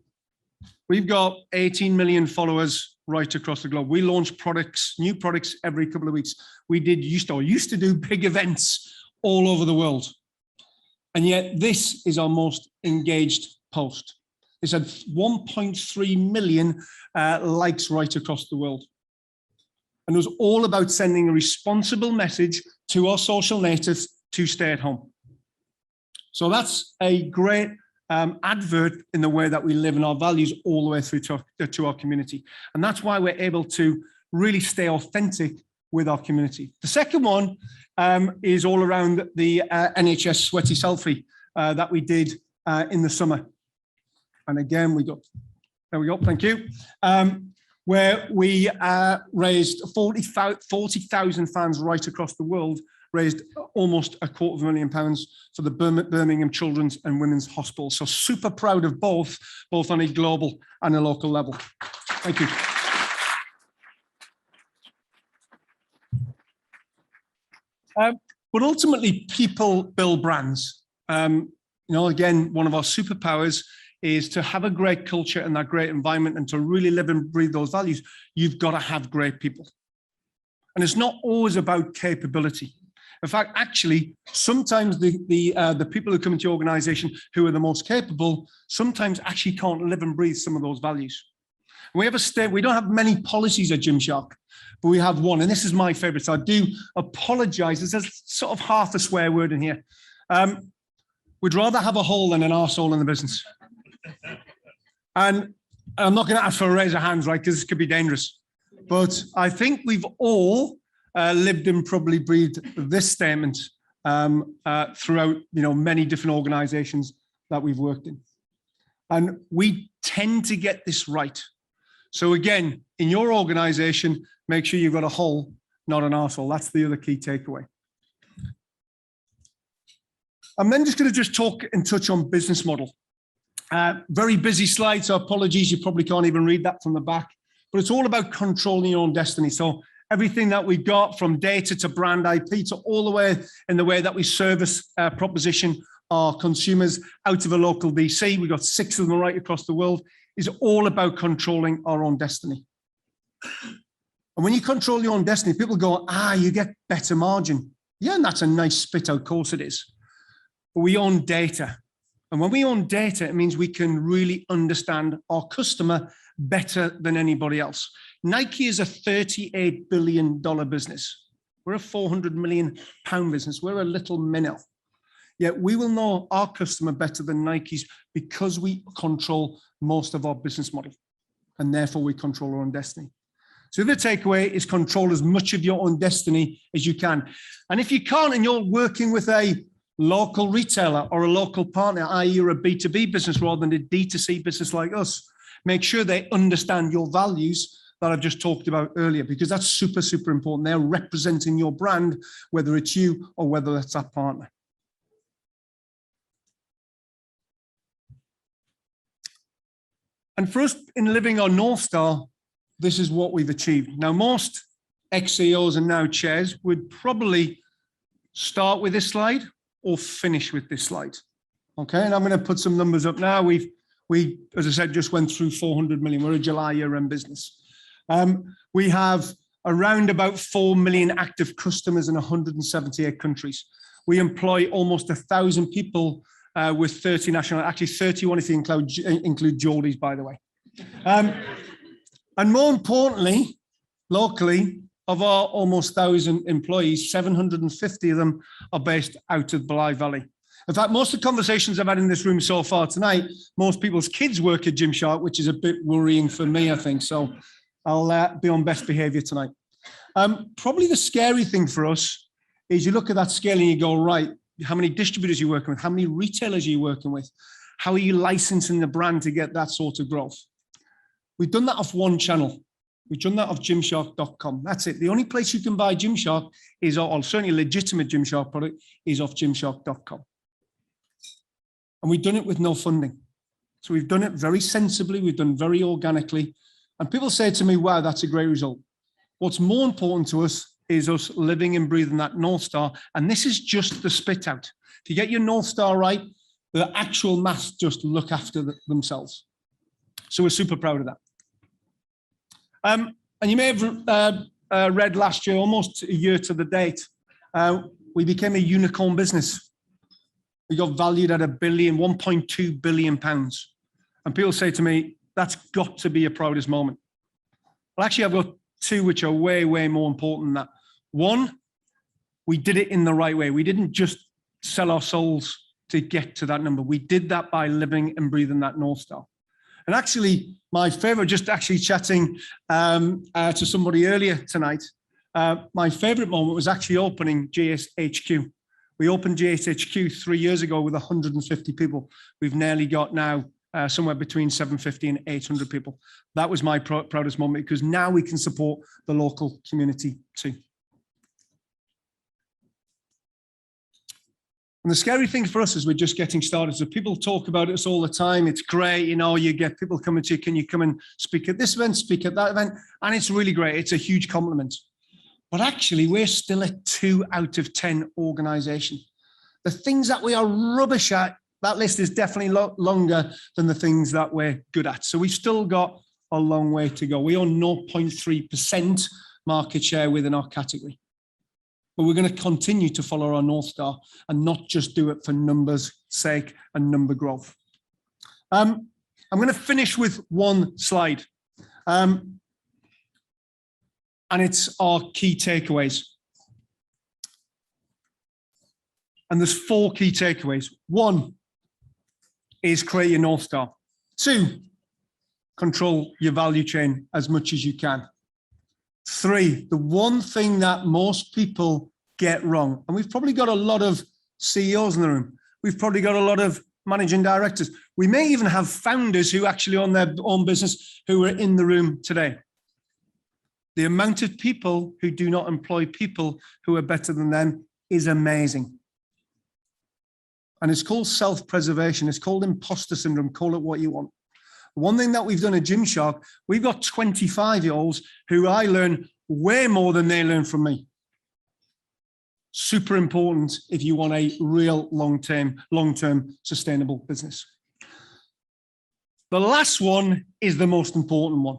we've got 18 million followers right across the globe. We launch products, new products every couple of weeks. We used to do big events all over the world. And yet this is our most engaged post. It's had 1.3 million likes right across the world. And it was all about sending a responsible message to our social natives to stay at home. So that's a great advert in the way that we live and our values all the way through to our community. And that's why we're able to really stay authentic with our community. The second one is all around the NHS sweaty selfie that we did in the summer. And again, there we go, thank you. Where we raised 40,000 fans right across the world, raised almost £250,000 for the Birmingham Children's and Women's Hospital. So super proud of both on a global and a local level. Thank you. But ultimately, people build brands. Again, one of our superpowers is to have a great culture and that great environment, and to really live and breathe those values, you've got to have great people. And it's not always about capability. In fact, actually, sometimes the people who come into your organization who are the most capable sometimes actually can't live and breathe some of those values. We have we don't have many policies at Gymshark, but we have one, and this is my favorite. So I do apologize. There's sort of half a swear word in here. We'd rather have a hole than an arsehole in the business. And I'm not going to ask for a raise of hands, right, because this could be dangerous. But I think we've all lived and probably breathed this statement throughout, many different organizations that we've worked in. And we tend to get this right. So again, in your organization, make sure you've got a hole, not an arsehole. That's the other key takeaway. I'm then just going to talk and touch on business model. Very busy slide, so apologies, you probably can't even read that from the back, but it's all about controlling your own destiny. So everything that we've got, from data to brand IP to all the way in the way that we service proposition our consumers out of a local DC, we've got 6 of them right across the world, is all about controlling our own destiny. And when you control your own destiny, people go, you get better margin. Yeah, and that's a nice spit out, of course it is. But we own data. And when we own data, it means we can really understand our customer better than anybody else. Nike is a $38 billion business. We're a £400 million business. We're a little minnow. Yet we will know our customer better than Nike's because we control most of our business model. And therefore we control our own destiny. So the takeaway is control as much of your own destiny as you can. And if you can't, and you're working with a local retailer or a local partner, i.e. you're a B2B business rather than a D2C business like us, make sure they understand your values that I've just talked about earlier, because that's super, super important. They're representing your brand, whether it's you or whether it's that partner. And for us in living our North Star, this is what we've achieved. Now, most ex-CEOs and now chairs would probably start with this slide or finish with this slide. Okay, and I'm going to put some numbers up now. We, as I said, just went through 400 million. We're a July year-end business. We have around about 4 million active customers in 178 countries. We employ almost 1,000 people with 30 national, actually 31 if you include Geordies, by the way. And more importantly, locally, of our almost 1,000 employees, 750 of them are based out of Blythe Valley. In fact, most of the conversations I've had in this room so far tonight, most people's kids work at Gymshark, which is a bit worrying for me, I think. So I'll be on best behavior tonight. Probably the scary thing for us is you look at that scale and you go, right, how many distributors are you working with? How many retailers are you working with? How are you licensing the brand to get that sort of growth? We've done that off one channel. We've done that off gymshark.com. That's it. The only place you can buy Gymshark is, or certainly a legitimate Gymshark product, is off gymshark.com. And we've done it with no funding. So we've done it very sensibly. We've done very organically. And people say to me, wow, that's a great result. What's more important to us is us living and breathing that North Star. And this is just the spit out. If you get your North Star right, the actual maths just look after themselves. So we're super proud of that. And you may have read last year, almost a year to the date, we became a unicorn business. We got valued at £1.2 billion. And people say to me, that's got to be your proudest moment. Well, actually, I've got two which are way, way more important than that. One, we did it in the right way. We didn't just sell our souls to get to that number. We did that by living and breathing that North Star. And actually, my favorite, just actually chatting to somebody earlier tonight, my favorite moment was actually opening GSHQ. We opened GSHQ 3 years ago with 150 people. We've nearly got now somewhere between 750 and 800 people. That was my proudest moment, because now we can support the local community too. And the scary thing for us is we're just getting started. So people talk about us all the time. It's great, you know, you get people coming to you, can you come and speak at this event, speak at that event? And it's really great. It's a huge compliment. But actually, we're still a 2 out of 10 organization. The things that we are rubbish at, that list is definitely longer than the things that we're good at. So we've still got a long way to go. We own 0.3% market share within our category. But we're going to continue to follow our North Star and not just do it for numbers' sake and number growth. I'm going to finish with one slide. And it's our key takeaways. And there's 4 key takeaways. 1 is create your North Star. 2, control your value chain as much as you can. 3, the one thing that most people get wrong, and we've probably got a lot of CEOs in the room, we've probably got a lot of managing directors, we may even have founders who actually own their own business who are in the room today. The amount of people who do not employ people who are better than them is amazing. And it's called self-preservation. It's called imposter syndrome. Call it what you want. One thing that we've done at Gymshark, we've got 25-year-olds who I learn way more than they learn from me. Super important if you want a real long-term sustainable business. The last one is the most important one.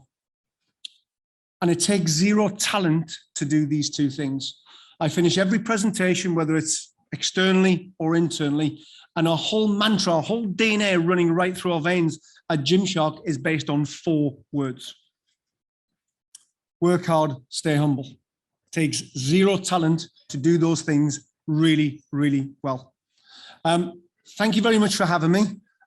And it takes zero talent to do these two things. I finish every presentation, whether it's externally or internally, and our whole mantra, our whole DNA running right through our veins at Gymshark is based on 4 words. Work hard, stay humble. It takes zero talent to do those things really, really well. Thank you very much for having me.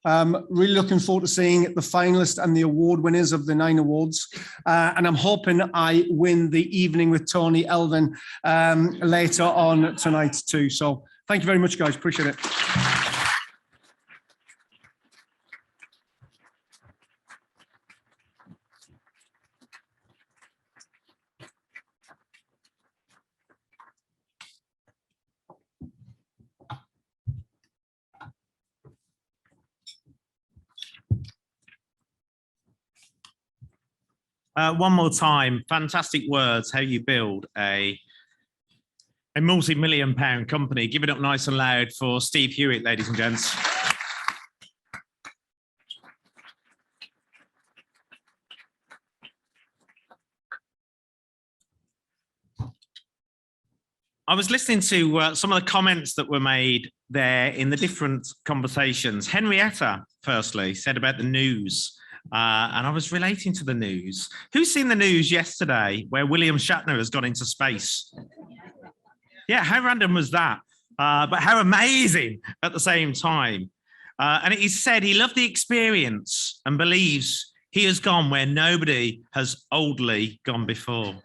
Really looking forward to seeing the finalists and the award winners of the 9 awards. And I'm hoping I win the evening with Tony Elvin later on tonight too. So thank you very much, guys. Appreciate it. One more time, fantastic words, how you build a multi-million-pound company. Give it up nice and loud for Steve Hewitt, ladies and gents. I was listening to some of the comments that were made there in the different conversations. Henrietta, firstly, said about the news. And I was relating to the news. Who's seen the news yesterday where William Shatner has gone into space? Yeah, how random was that? But how amazing at the same time. And he said he loved the experience and believes he has gone where nobody has oldly gone before.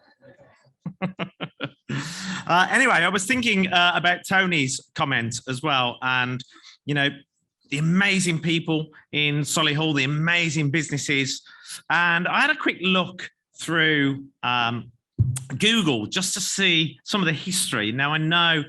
Anyway, I was thinking about Tony's comment as well. And, you know, the amazing people in Solihull, the amazing businesses. And I had a quick look through Google just to see some of the history. Now, I know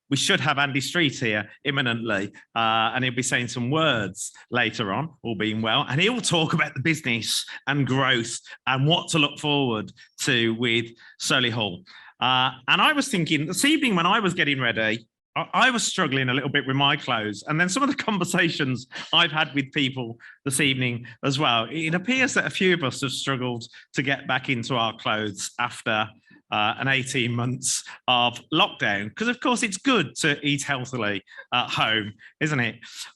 we should have Andy Street here imminently, and he'll be saying some words later on, all being well, and he'll talk about the business and growth and what to look forward to with Solihull. And I was thinking this evening when I was getting ready, I was struggling a little bit with my clothes. And then some of the conversations I've had with people this evening as well, it appears that a few of us have struggled to get back into our clothes after an 18 months of lockdown. Because, of course, it's good to eat healthily at home, isn't it?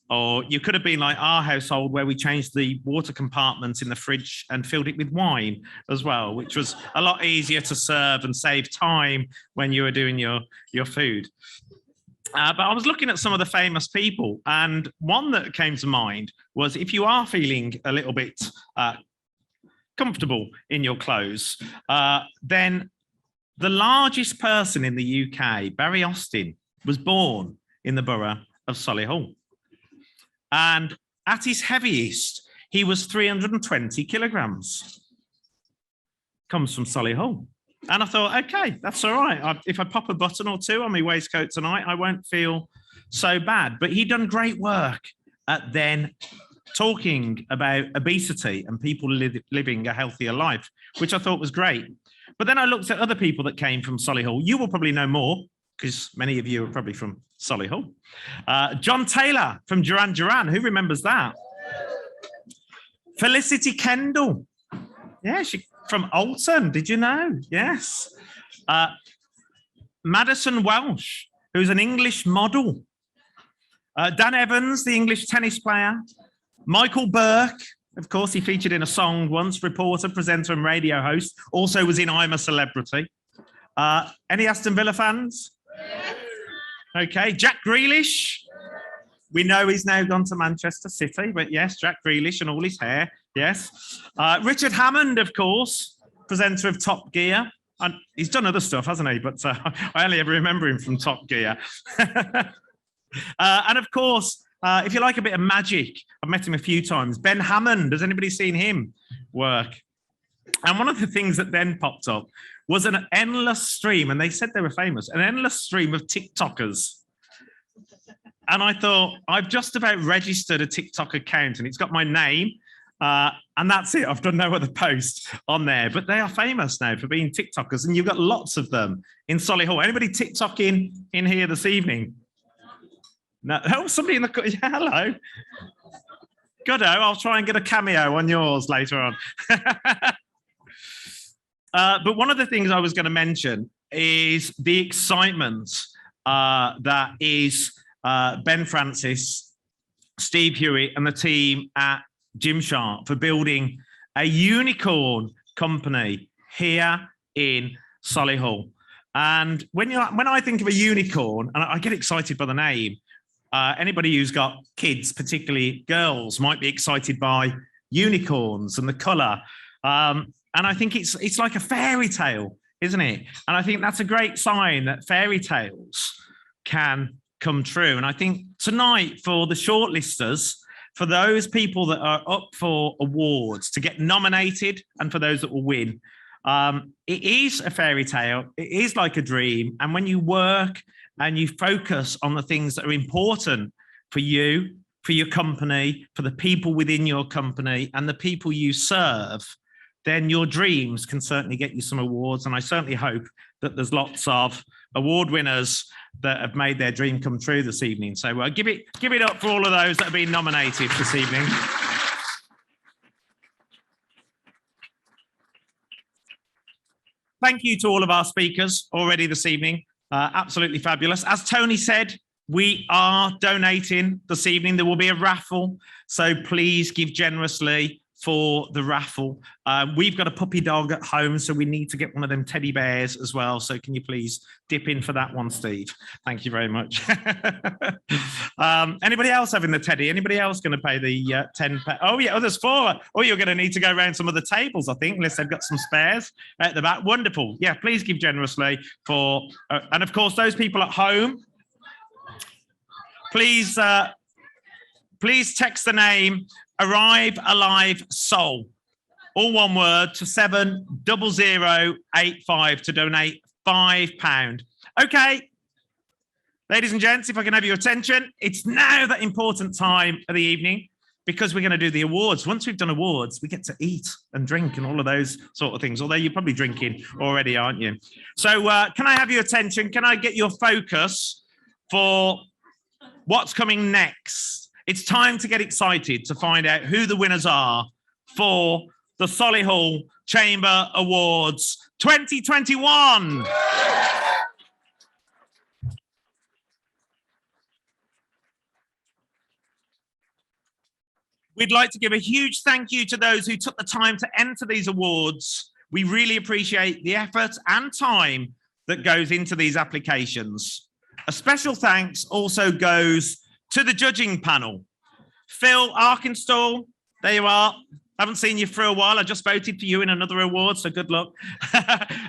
Or you could have been like our household where we changed the water compartment in the fridge and filled it with wine as well, which was a lot easier to serve and save time when you were doing your food. But I was looking at some of the famous people, and one that came to mind was, if you are feeling a little bit comfortable in your clothes, then the largest person in the UK, Barry Austin, was born in the borough of Solihull. And at his heaviest, he was 320 kilograms. Comes from Solihull. And I thought, okay, that's all right. If I pop a button or two on my waistcoat tonight, I won't feel so bad. But he'd done great work at then talking about obesity and people living a healthier life, which I thought was great. But then I looked at other people that came from Solihull. You will probably know more, because many of you are probably from Solihull. John Taylor from Duran Duran. Who remembers that? Felicity Kendall. Yeah, she from Alton. Did you know? Yes. Madison Welsh, who's an English model. Dan Evans, the English tennis player. Michael Burke. Of course, he featured in a song once, reporter, presenter, and radio host. Also was in I'm a Celebrity. Any Aston Villa fans? Okay, Jack Grealish. We know he's now gone to Manchester City, but yes, Jack Grealish and all his hair, yes. Richard Hammond, of course, presenter of Top Gear. And he's done other stuff, hasn't he? But I only ever remember him from Top Gear. And of course, if you like a bit of magic, I've met him a few times. Ben Hammond, has anybody seen him work? And one of the things that then popped up was an endless stream, and they said they were famous, an endless stream of TikTokers. And I thought, I've just about registered a TikTok account, and it's got my name, and that's it. I've done no other post on there, but they are famous now for being TikTokers, and you've got lots of them in Solihull. Anybody TikToking in here this evening? No, oh, somebody in the, yeah, hello. Goodo, I'll try and get a cameo on yours later on. But one of the things I was going to mention is the excitement that is Ben Francis, Steve Hewitt, and the team at Gymshark for building a unicorn company here in Solihull. And when I think of a unicorn, and I get excited by the name, anybody who's got kids, particularly girls, might be excited by unicorns and the colour. And I think it's like a fairy tale, isn't it? And I think that's a great sign that fairy tales can come true. And I think tonight, for the shortlisters, for those people that are up for awards to get nominated, and for those that will win, it is a fairy tale. It is like a dream. And when you work and you focus on the things that are important for you, for your company, for the people within your company, and the people you serve, then your dreams can certainly get you some awards. And I certainly hope that there's lots of award winners that have made their dream come true this evening. So give it up for all of those that have been nominated this evening. Thank you to all of our speakers already this evening. Absolutely fabulous. As Tony said, we are donating this evening. There will be a raffle, so please give generously for the raffle. We've got a puppy dog at home, so we need to get one of them teddy bears as well. So can you please dip in for that one, Steve? Thank you very much. Anybody else having the teddy? Anybody else going to pay the 10? Oh yeah, there's 4. Oh, you're going to need to go around some of the tables, I think, unless they've got some spares at the back. Wonderful. Yeah, please give generously for, and of course, those people at home, please text the name Arrive Alive Soul, all one word, to 70085 to donate £5. Okay, ladies and gents, if I can have your attention, it's now that important time of the evening, because we're going to do the awards. Once we've done awards, we get to eat and drink and all of those sort of things, although you're probably drinking already, aren't you? So can I have your attention? Can I get your focus for what's coming next? It's time to get excited to find out who the winners are for the Solihull Chamber Awards 2021. We'd like to give a huge thank you to those who took the time to enter these awards. We really appreciate the effort and time that goes into these applications. A special thanks also goes to the judging panel. Phil Arkenstall, there you are. Haven't seen you for a while. I just voted for you in another award, so good luck.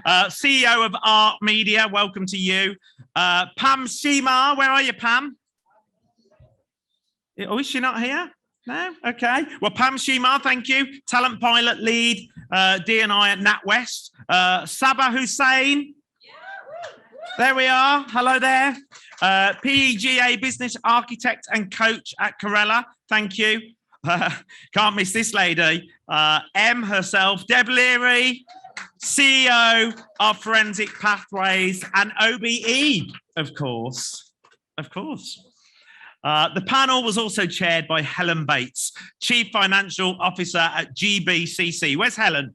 CEO of Art Media, welcome to you. Pam Shimar, where are you, Pam? Oh, is she not here? No? Okay. Well, Pam Shimar, thank you. Talent Pilot Lead, D&I at NatWest. Sabah Hussain. There we are. Hello there. PEGA Business Architect and Coach at Corella. Thank you. Can't miss this lady. M herself, Deb Leary, CEO of Forensic Pathways and OBE, of course. Of course. The panel was also chaired by Helen Bates, Chief Financial Officer at GBCC. Where's Helen?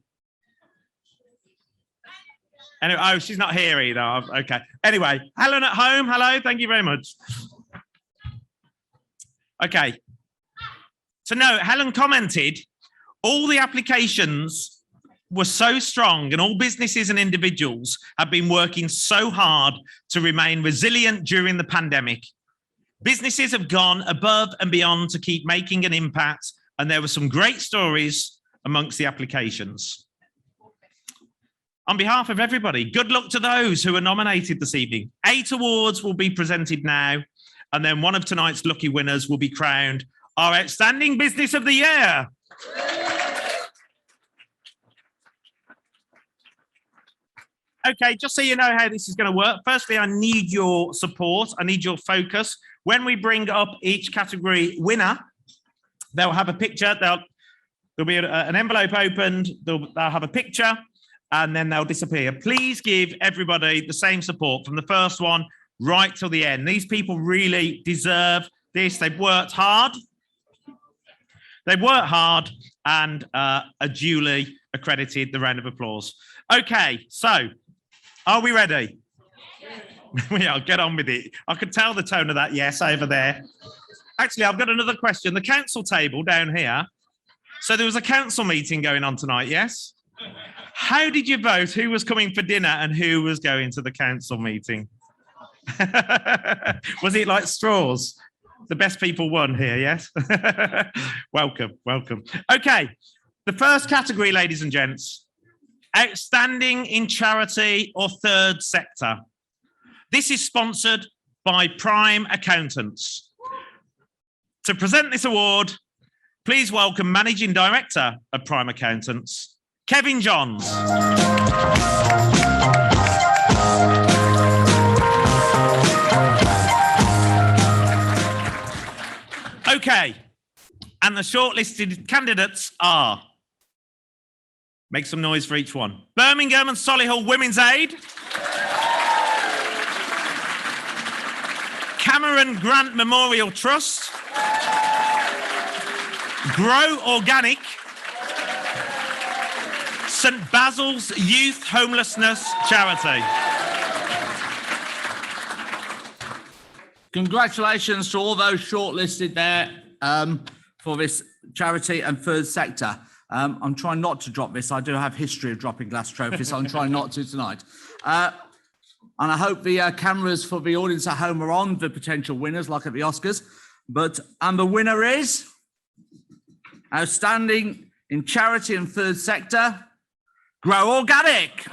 Anyway, oh, she's not here either. Okay. Anyway, Helen at home. Hello. Thank you very much. Okay. So no, Helen commented, all the applications were so strong and all businesses and individuals have been working so hard to remain resilient during the pandemic. Businesses have gone above and beyond to keep making an impact, and there were some great stories amongst the applications. On behalf of everybody, good luck to those who are nominated this evening. 8 awards will be presented now, and then one of tonight's lucky winners will be crowned our Outstanding Business of the Year. Okay, just so you know how this is going to work. Firstly, I need your support. I need your focus. When we bring up each category winner, they'll have a picture. There'll be an envelope opened. They'll have a picture, and then they'll disappear. Please give everybody the same support from the first one right till the end. These people really deserve this. They've worked hard. They've worked hard and are duly accredited. The round of applause. Okay, so are we ready? We are. Get on with it. I could tell the tone of that yes over there. Actually, I've got another question. The council table down here. So there was a council meeting going on tonight, yes? How did you vote? Who was coming for dinner and who was going to the council meeting? Was it like straws? The best people won here, yes? Welcome, welcome. Okay, the first category, ladies and gents, outstanding in charity or third sector. This is sponsored by Prime Accountants. To present this award, please welcome Managing Director of Prime Accountants, Kevin Johns. Okay, and the shortlisted candidates are, make some noise for each one, Birmingham and Solihull Women's Aid, Cameron Grant Memorial Trust, Grow Organic, St Basil's Youth Homelessness Charity. Congratulations to all those shortlisted there for this charity and third sector. I'm trying not to drop this. I do have history of dropping glass trophies, so I'm trying not to tonight. And I hope the cameras for the audience at home are on the potential winners, like at the Oscars. And the winner is outstanding in charity and third sector, Grow Organic.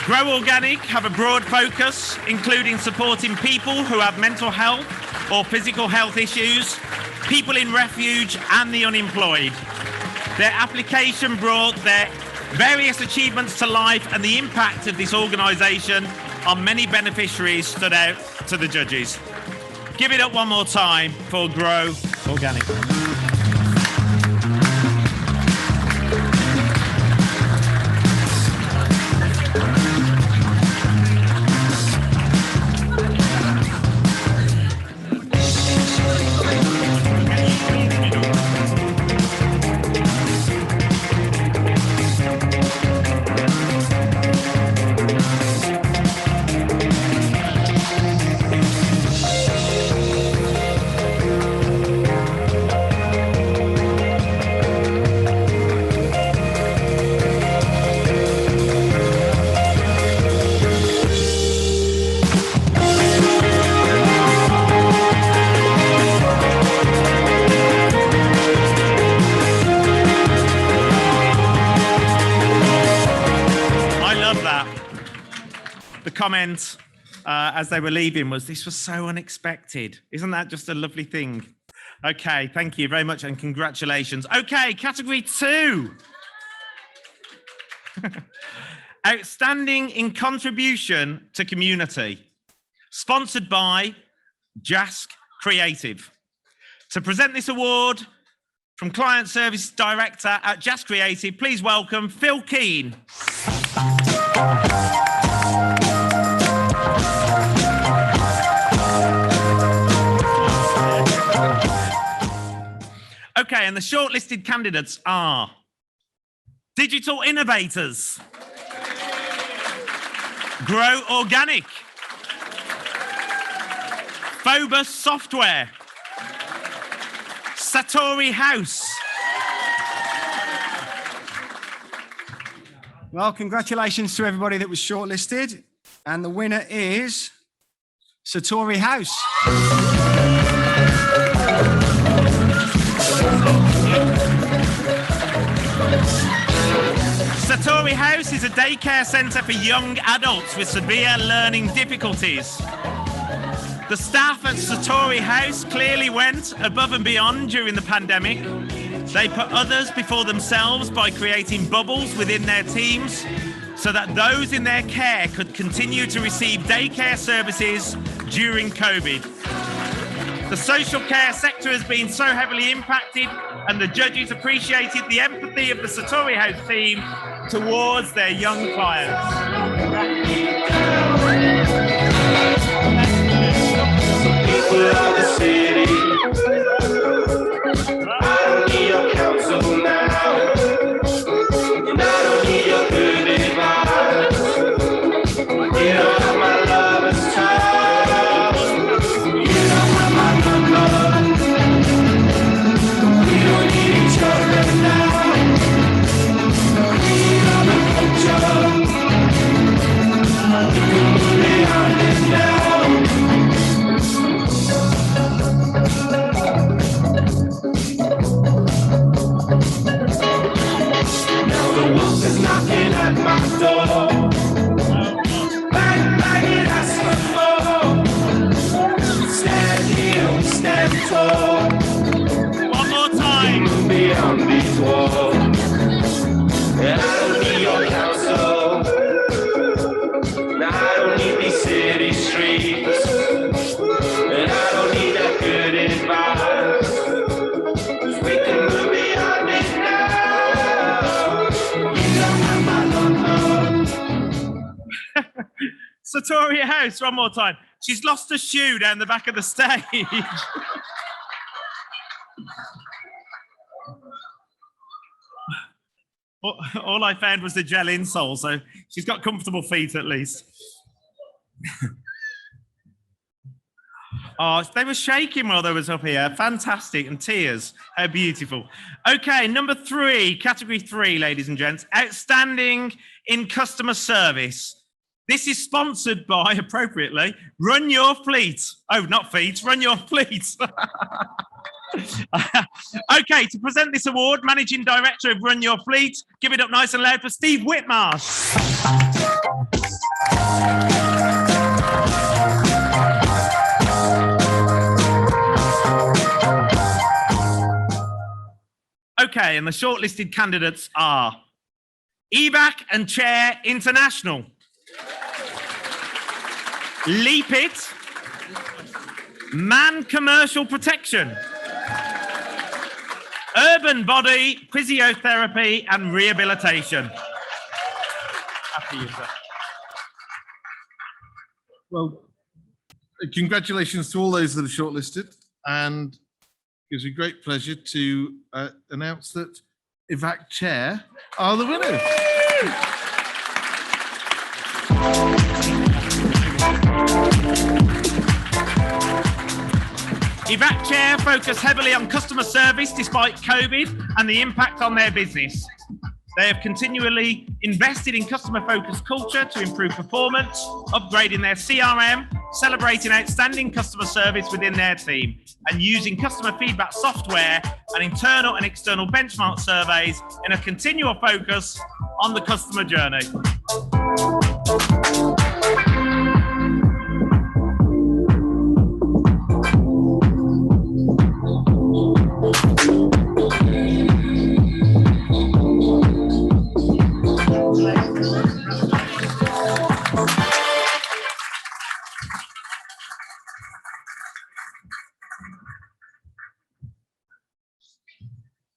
Grow Organic have a broad focus, including supporting people who have mental health or physical health issues, people in refuge and the unemployed. Their application brought their various achievements to life, and the impact of this organisation on many beneficiaries stood out to the judges. Give it up one more time for Grow Organic. comment as they were leaving was, "This was so unexpected." Isn't that just a lovely thing? Okay, thank you very much and congratulations. Okay, category 2. Outstanding in contribution to community. Sponsored by Jask Creative. To present this award from Client Service Director at Jask Creative, please welcome Phil Keane. Okay, and the shortlisted candidates are Digital Innovators, Grow Organic, Phobos Software, Satori House. Well, congratulations to everybody that was shortlisted. And the winner is Satori House. Satori House is a daycare centre for young adults with severe learning difficulties. The staff at Satori House clearly went above and beyond during the pandemic. They put others before themselves by creating bubbles within their teams so that those in their care could continue to receive daycare services during COVID. The social care sector has been so heavily impacted, and the judges appreciated the empathy of the Satori House team towards their young clients. People of the city, I don't need your counsel now, and I don't need your good advice. You don't have my lover's touch, you don't have my number. We don't need each other now. We love the culture. You can move beyond it now. Is knocking at my door. Bang, bang, it asks for more. Stand here, stand tall. One more time. Move beyond these walls. And I don't need your counsel. Now I don't need these city streets. And I don't need that good advice. 'Cause we can move beyond it now. Satori House, one more time. She's lost a shoe down the back of the stage. All I found was the gel insole, so she's got comfortable feet at least. Oh, they were shaking while they was up here. Fantastic, and tears. How beautiful. Okay, number 3, category 3, ladies and gents. Outstanding in customer service. This is sponsored by, appropriately, Run Your Fleet. Oh, not feet, Run Your Fleet. Okay, to present this award, Managing Director of Run Your Fleet, give it up nice and loud for Steve Whitmarsh. Okay, and the shortlisted candidates are EVAC and Chair International, Leap It, Man Commercial Protection, Urban Body Physiotherapy and Rehabilitation. After you, sir. Well, congratulations to all those that are shortlisted, and it gives me great pleasure to announce that EVAC Chair are the winners. EVAC Chair focus heavily on customer service despite COVID and the impact on their business. They have continually invested in customer-focused culture to improve performance, upgrading their CRM, celebrating outstanding customer service within their team, and using customer feedback software and internal and external benchmark surveys in a continual focus on the customer journey.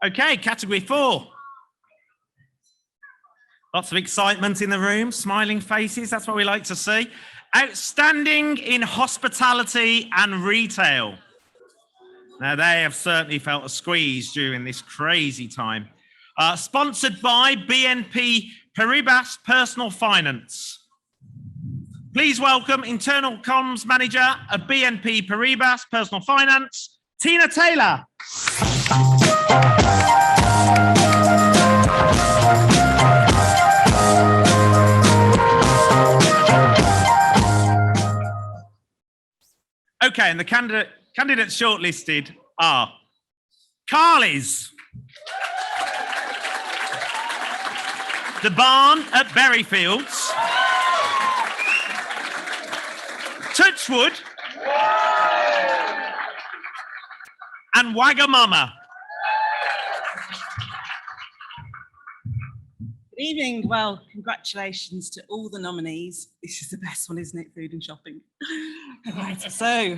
Okay, category 4. Lots of excitement in the room, smiling faces. That's what we like to see. Outstanding in hospitality and retail. Now, they have certainly felt a squeeze during this crazy time. Sponsored by BNP Paribas Personal Finance. Please welcome Internal Comms Manager of BNP Paribas Personal Finance, Tina Taylor. Okay, and the candidates shortlisted are Carly's, The Barn at Berryfields, Touchwood, and Wagamama. Good evening. Well, congratulations to all the nominees. This is the best one, isn't it? Food and shopping. Right. So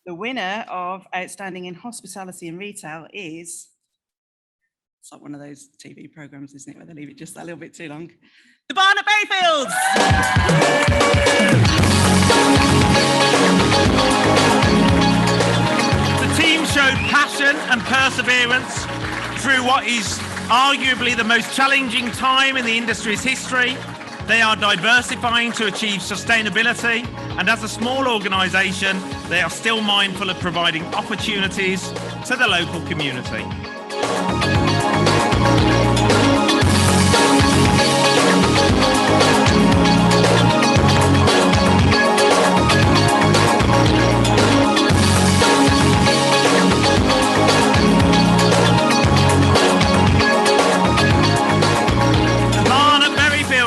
the winner of Outstanding in Hospitality and Retail is, it's like one of those TV programs, isn't it, where they leave it just a little bit too long. The Barn at Bayfields. The team showed passion and perseverance through what is arguably the most challenging time in the industry's history. They are diversifying to achieve sustainability, and as a small organisation, they are still mindful of providing opportunities to the local community.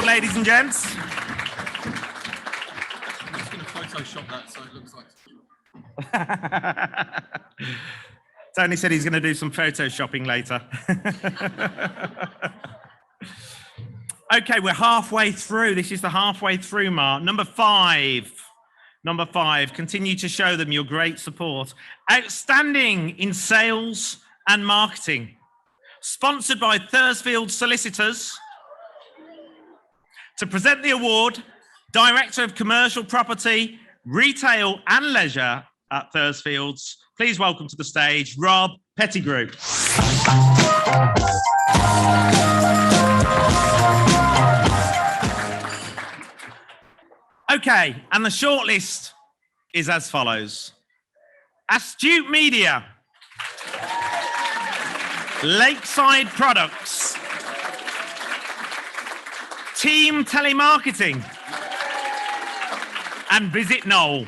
Ladies and gents. I'm just going to Photoshop that so it looks like. Tony said he's going to do some photoshopping later. Okay, we're halfway through. This is the halfway through mark. Number 5. Continue to show them your great support. Outstanding in sales and marketing. Sponsored by Thursfield Solicitors. To present the award, Director of Commercial Property, Retail and Leisure at Thursfields. Please welcome to the stage, Rob Pettigrew. Okay, and the shortlist is as follows. Astute Media, Lakeside Products, Team Telemarketing, and Visit Knoll.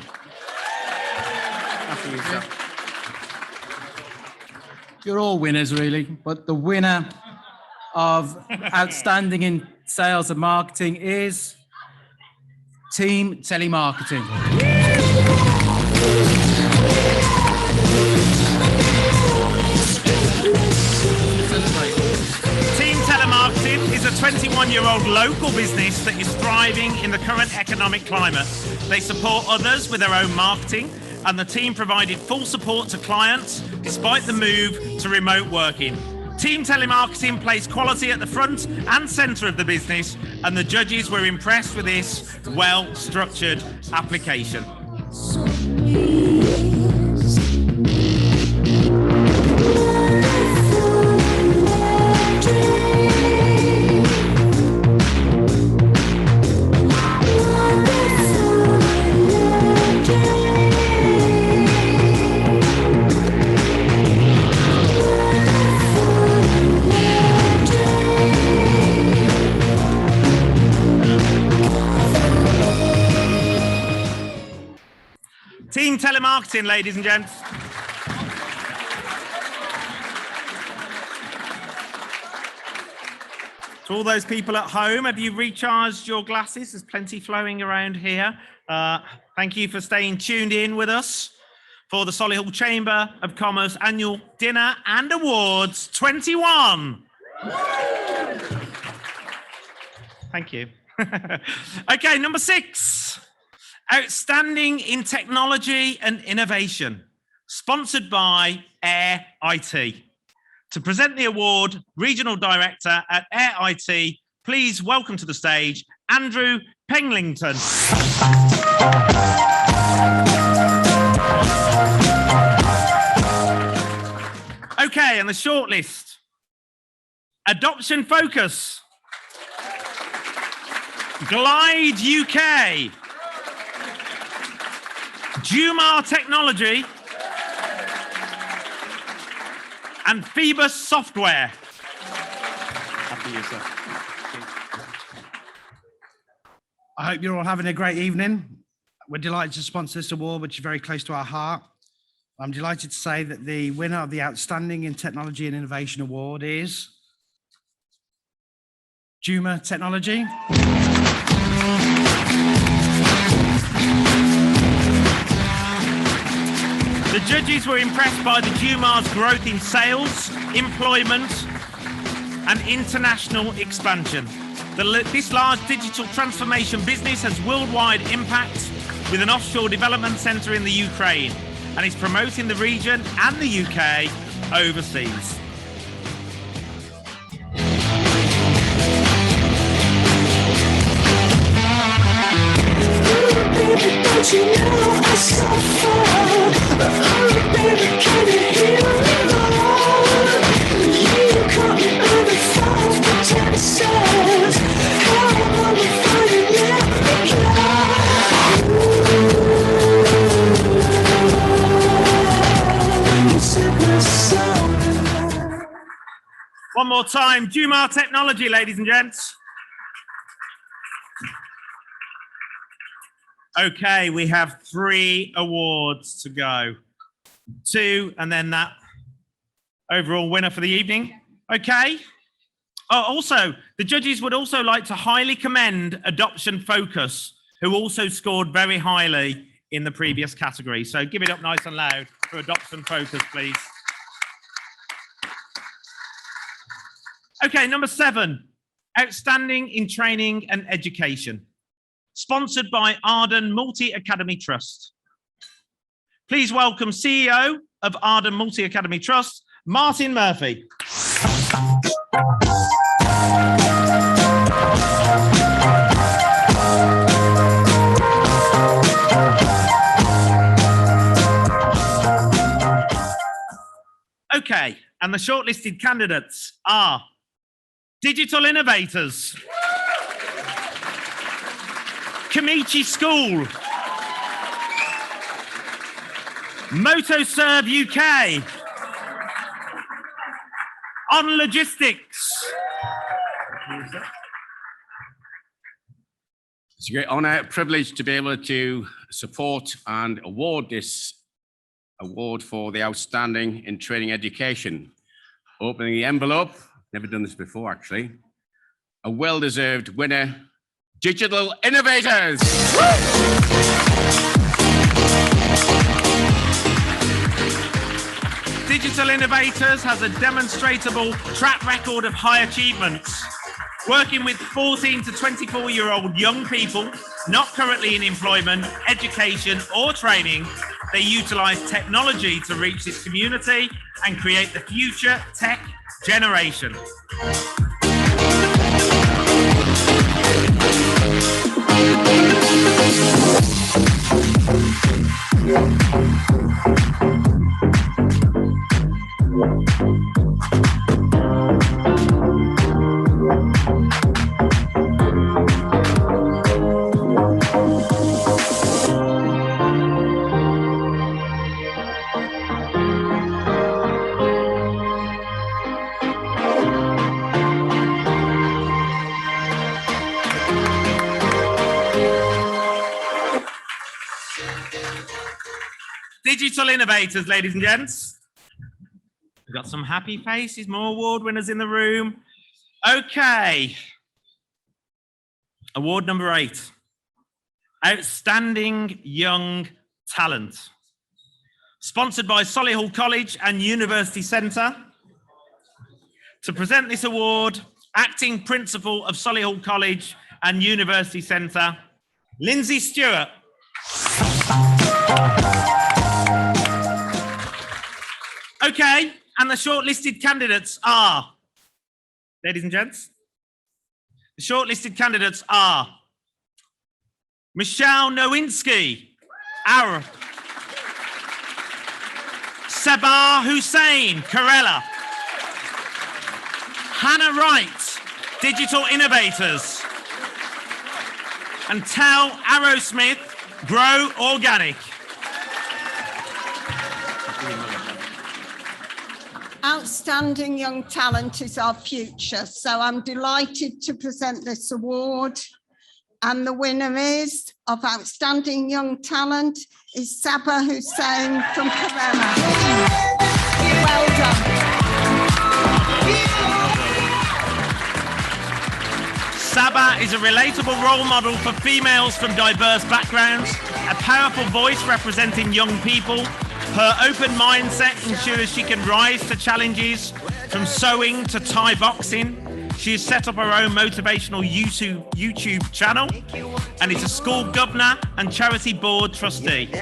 You're all winners, really, but the winner of Outstanding in Sales and Marketing is Team Telemarketing. Team Telemarketing is a 21-year-old local business that is thriving in the current economic climate. They support others with their own marketing, and the team provided full support to clients despite the move to remote working. Team Telemarketing placed quality at the front and centre of the business, and the judges were impressed with this well-structured application. Team Telemarketing, ladies and gents. To all those people at home, have you recharged your glasses? There's plenty flowing around here. Thank you for staying tuned in with us for the Solihull Chamber of Commerce Annual Dinner and Awards 21. Thank you. Okay, number 6. Outstanding in Technology and Innovation, sponsored by Air IT. To present the award, Regional Director at Air IT, please welcome to the stage, Andrew Penglington. Okay, and the shortlist. Adoption Focus. Glide UK. Jumar Technology. And Phoebus Software. After you, sir. I hope you're all having a great evening. We're delighted to sponsor this award, which is very close to our heart. I'm delighted to say that the winner of the Outstanding in Technology and Innovation Award is Juma Technology. The judges were impressed by the Jumar's growth in sales, employment, and international expansion. This large digital transformation business has worldwide impact with an offshore development centre in the Ukraine and is promoting the region and the UK overseas. Baby, don't you know I suffer? Oh, baby, can you hear me roar? You caught me under false pretenses. How am I finding every One more time, Jumar Technology, ladies and gents. Okay, we have 3 awards to go. 2, and then that overall winner for the evening. Okay. Oh, also, the judges would also like to highly commend Adoption Focus, who also scored very highly in the previous category. So give it up nice and loud for Adoption Focus, please. Okay, number 7, Outstanding in Training and Education. Sponsored by Arden Multi-Academy Trust. Please welcome CEO of Arden Multi-Academy Trust, Martin Murphy. Okay, and the shortlisted candidates are Digital Innovators, Kamichi School, Motoserve UK, On Logistics. It's a great honour, privilege to be able to support and award this award for the Outstanding in Training Education. Opening the envelope, never done this before actually, a well-deserved winner, Digital Innovators. Digital Innovators has a demonstrable track record of high achievements. Working with 14 to 24-year-old young people not currently in employment, education or training, they utilise technology to reach this community and create the future tech generation. Digital Innovators, ladies and gents. We've got some happy faces, more award winners in the room. Okay. Award number 8. Outstanding Young Talent. Sponsored by Solihull College and University Centre. To present this award, Acting Principal of Solihull College and University Centre, Lindsay Stewart. Okay, And the shortlisted candidates are, ladies and gents, the shortlisted candidates are Michelle Nowinski, Arab, Sabah Hussein, Karela, Hannah Wright, Digital Innovators, and Tel Arrowsmith, Grow Organic. Outstanding young talent is our future. So I'm delighted to present this award. And the winner is of Outstanding Young Talent is Sabah Hussein from Kerala. Well done. Sabah is a relatable role model for females from diverse backgrounds, a powerful voice representing young people. Her open mindset ensures she can rise to challenges from sewing to Thai boxing. She has set up her own motivational YouTube channel and is a school governor and charity board trustee. When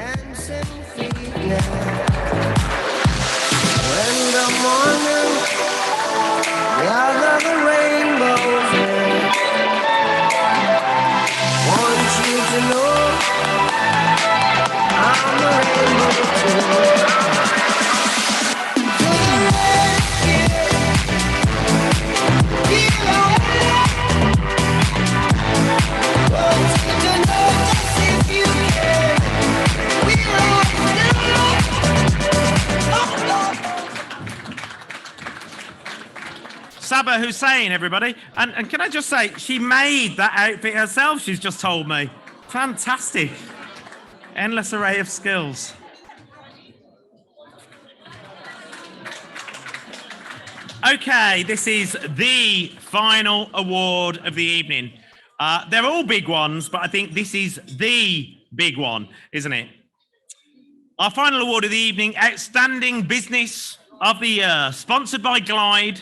the morning, gather the rainbows, want you to know I'm a rainbow too. Sabah Hussein, everybody. And can I just say, she made that outfit herself, she's just told me. Fantastic. Endless array of skills. Okay, this is the final award of the evening. They're all big ones, but I think this is the big one, isn't it? Our final award of the evening, Outstanding Business of the Year, sponsored by Glide.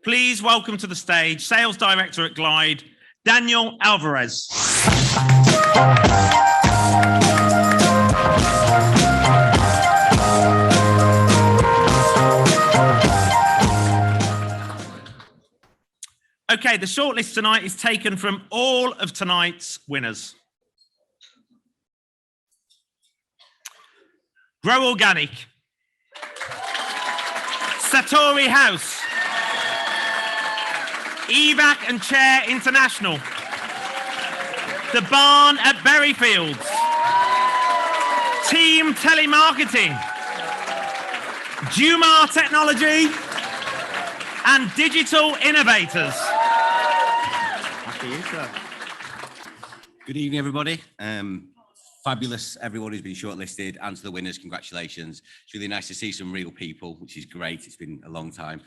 Please welcome to the stage, Sales Director at Glide, Daniel Alvarez. Okay, the shortlist tonight is taken from all of tonight's winners. Grow Organic, Satori House, EVAC and Chair International, The Barn at Berryfields, Team Telemarketing, Jumar Technology, and Digital Innovators. After you, sir. Good evening, everybody. Fabulous, everyone who's been shortlisted, and to the winners, congratulations. It's really nice to see some real people, which is great. It's been a long time.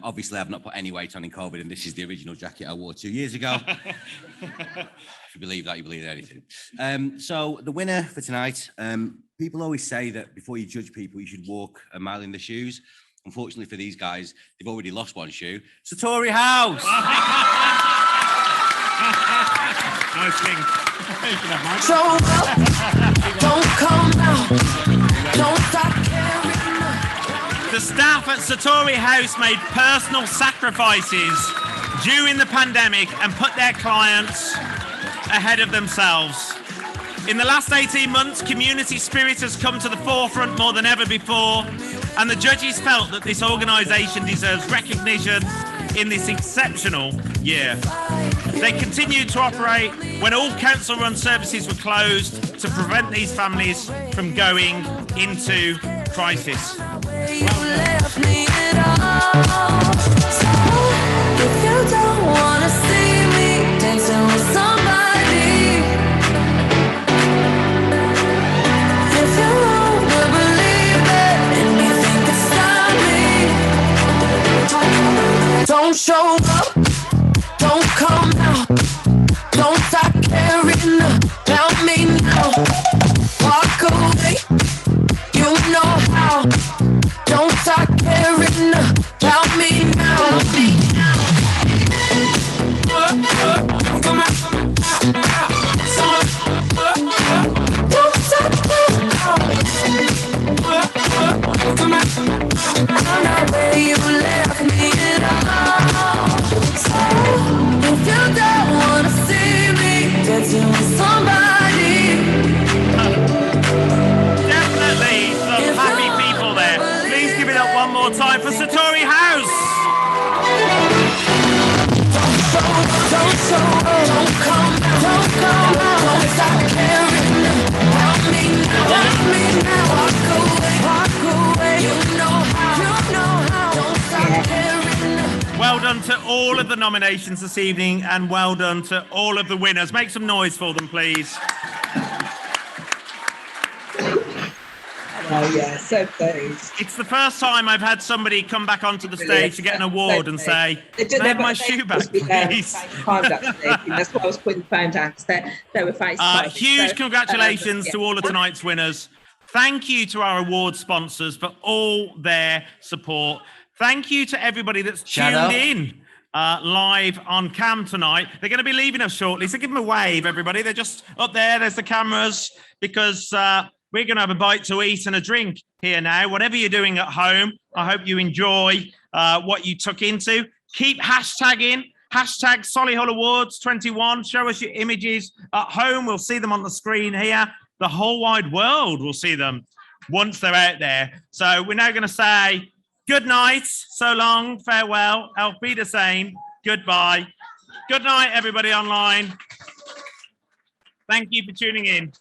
Obviously, I've not put any weight on in COVID, and this is the original jacket I wore 2 years ago. If you believe that, you believe anything. So the winner for tonight, people always say that before you judge people, you should walk a mile in the shoes. Unfortunately for these guys, they've already lost one shoe. Satori House! Nice thing. Don't come out, don't stop caring. The staff at Satori House made personal sacrifices during the pandemic and put their clients ahead of themselves. In the last 18 months, community spirit has come to the forefront more than ever before, and the judges felt that this organisation deserves recognition in this exceptional year. They continued to operate when all council-run services were closed to prevent these families from going into crisis. If you don't wanna see me dancing with somebody, if you wanna believe it and you think it's time, don't show up, don't come out, don't stop caring about me now. Walk away, you know how. Don't stop caring about me now. Don't stop caring. I'm not ready. so don't stop caring about me now, walk away, you know how, don't stop caring. Well done to all of the nominations this evening, and well done to all of the winners. Make some noise for them, please. Oh yeah, so pleased. It's the first time I've had somebody come back onto the stage to get an award and say, "Can I have my shoe back, please?" That's why I was putting the phone down, because they were face Huge congratulations to all of tonight's winners. Thank you to our award sponsors for all their support. Thank you to everybody that's tuned in live on cam tonight. They're going to be leaving us shortly, so give them a wave, everybody. They're just up there. There's the cameras, because we're going to have a bite to eat and a drink here now. Whatever you're doing at home, I hope you enjoy what you took into. Keep hashtagging, hashtag Solihull Awards 21. Show us your images at home. We'll see them on the screen here. The whole wide world will see them once they're out there. So we're now going to say good night, so long, farewell, auf Wiedersehen, goodbye. Good night, everybody online. Thank you for tuning in.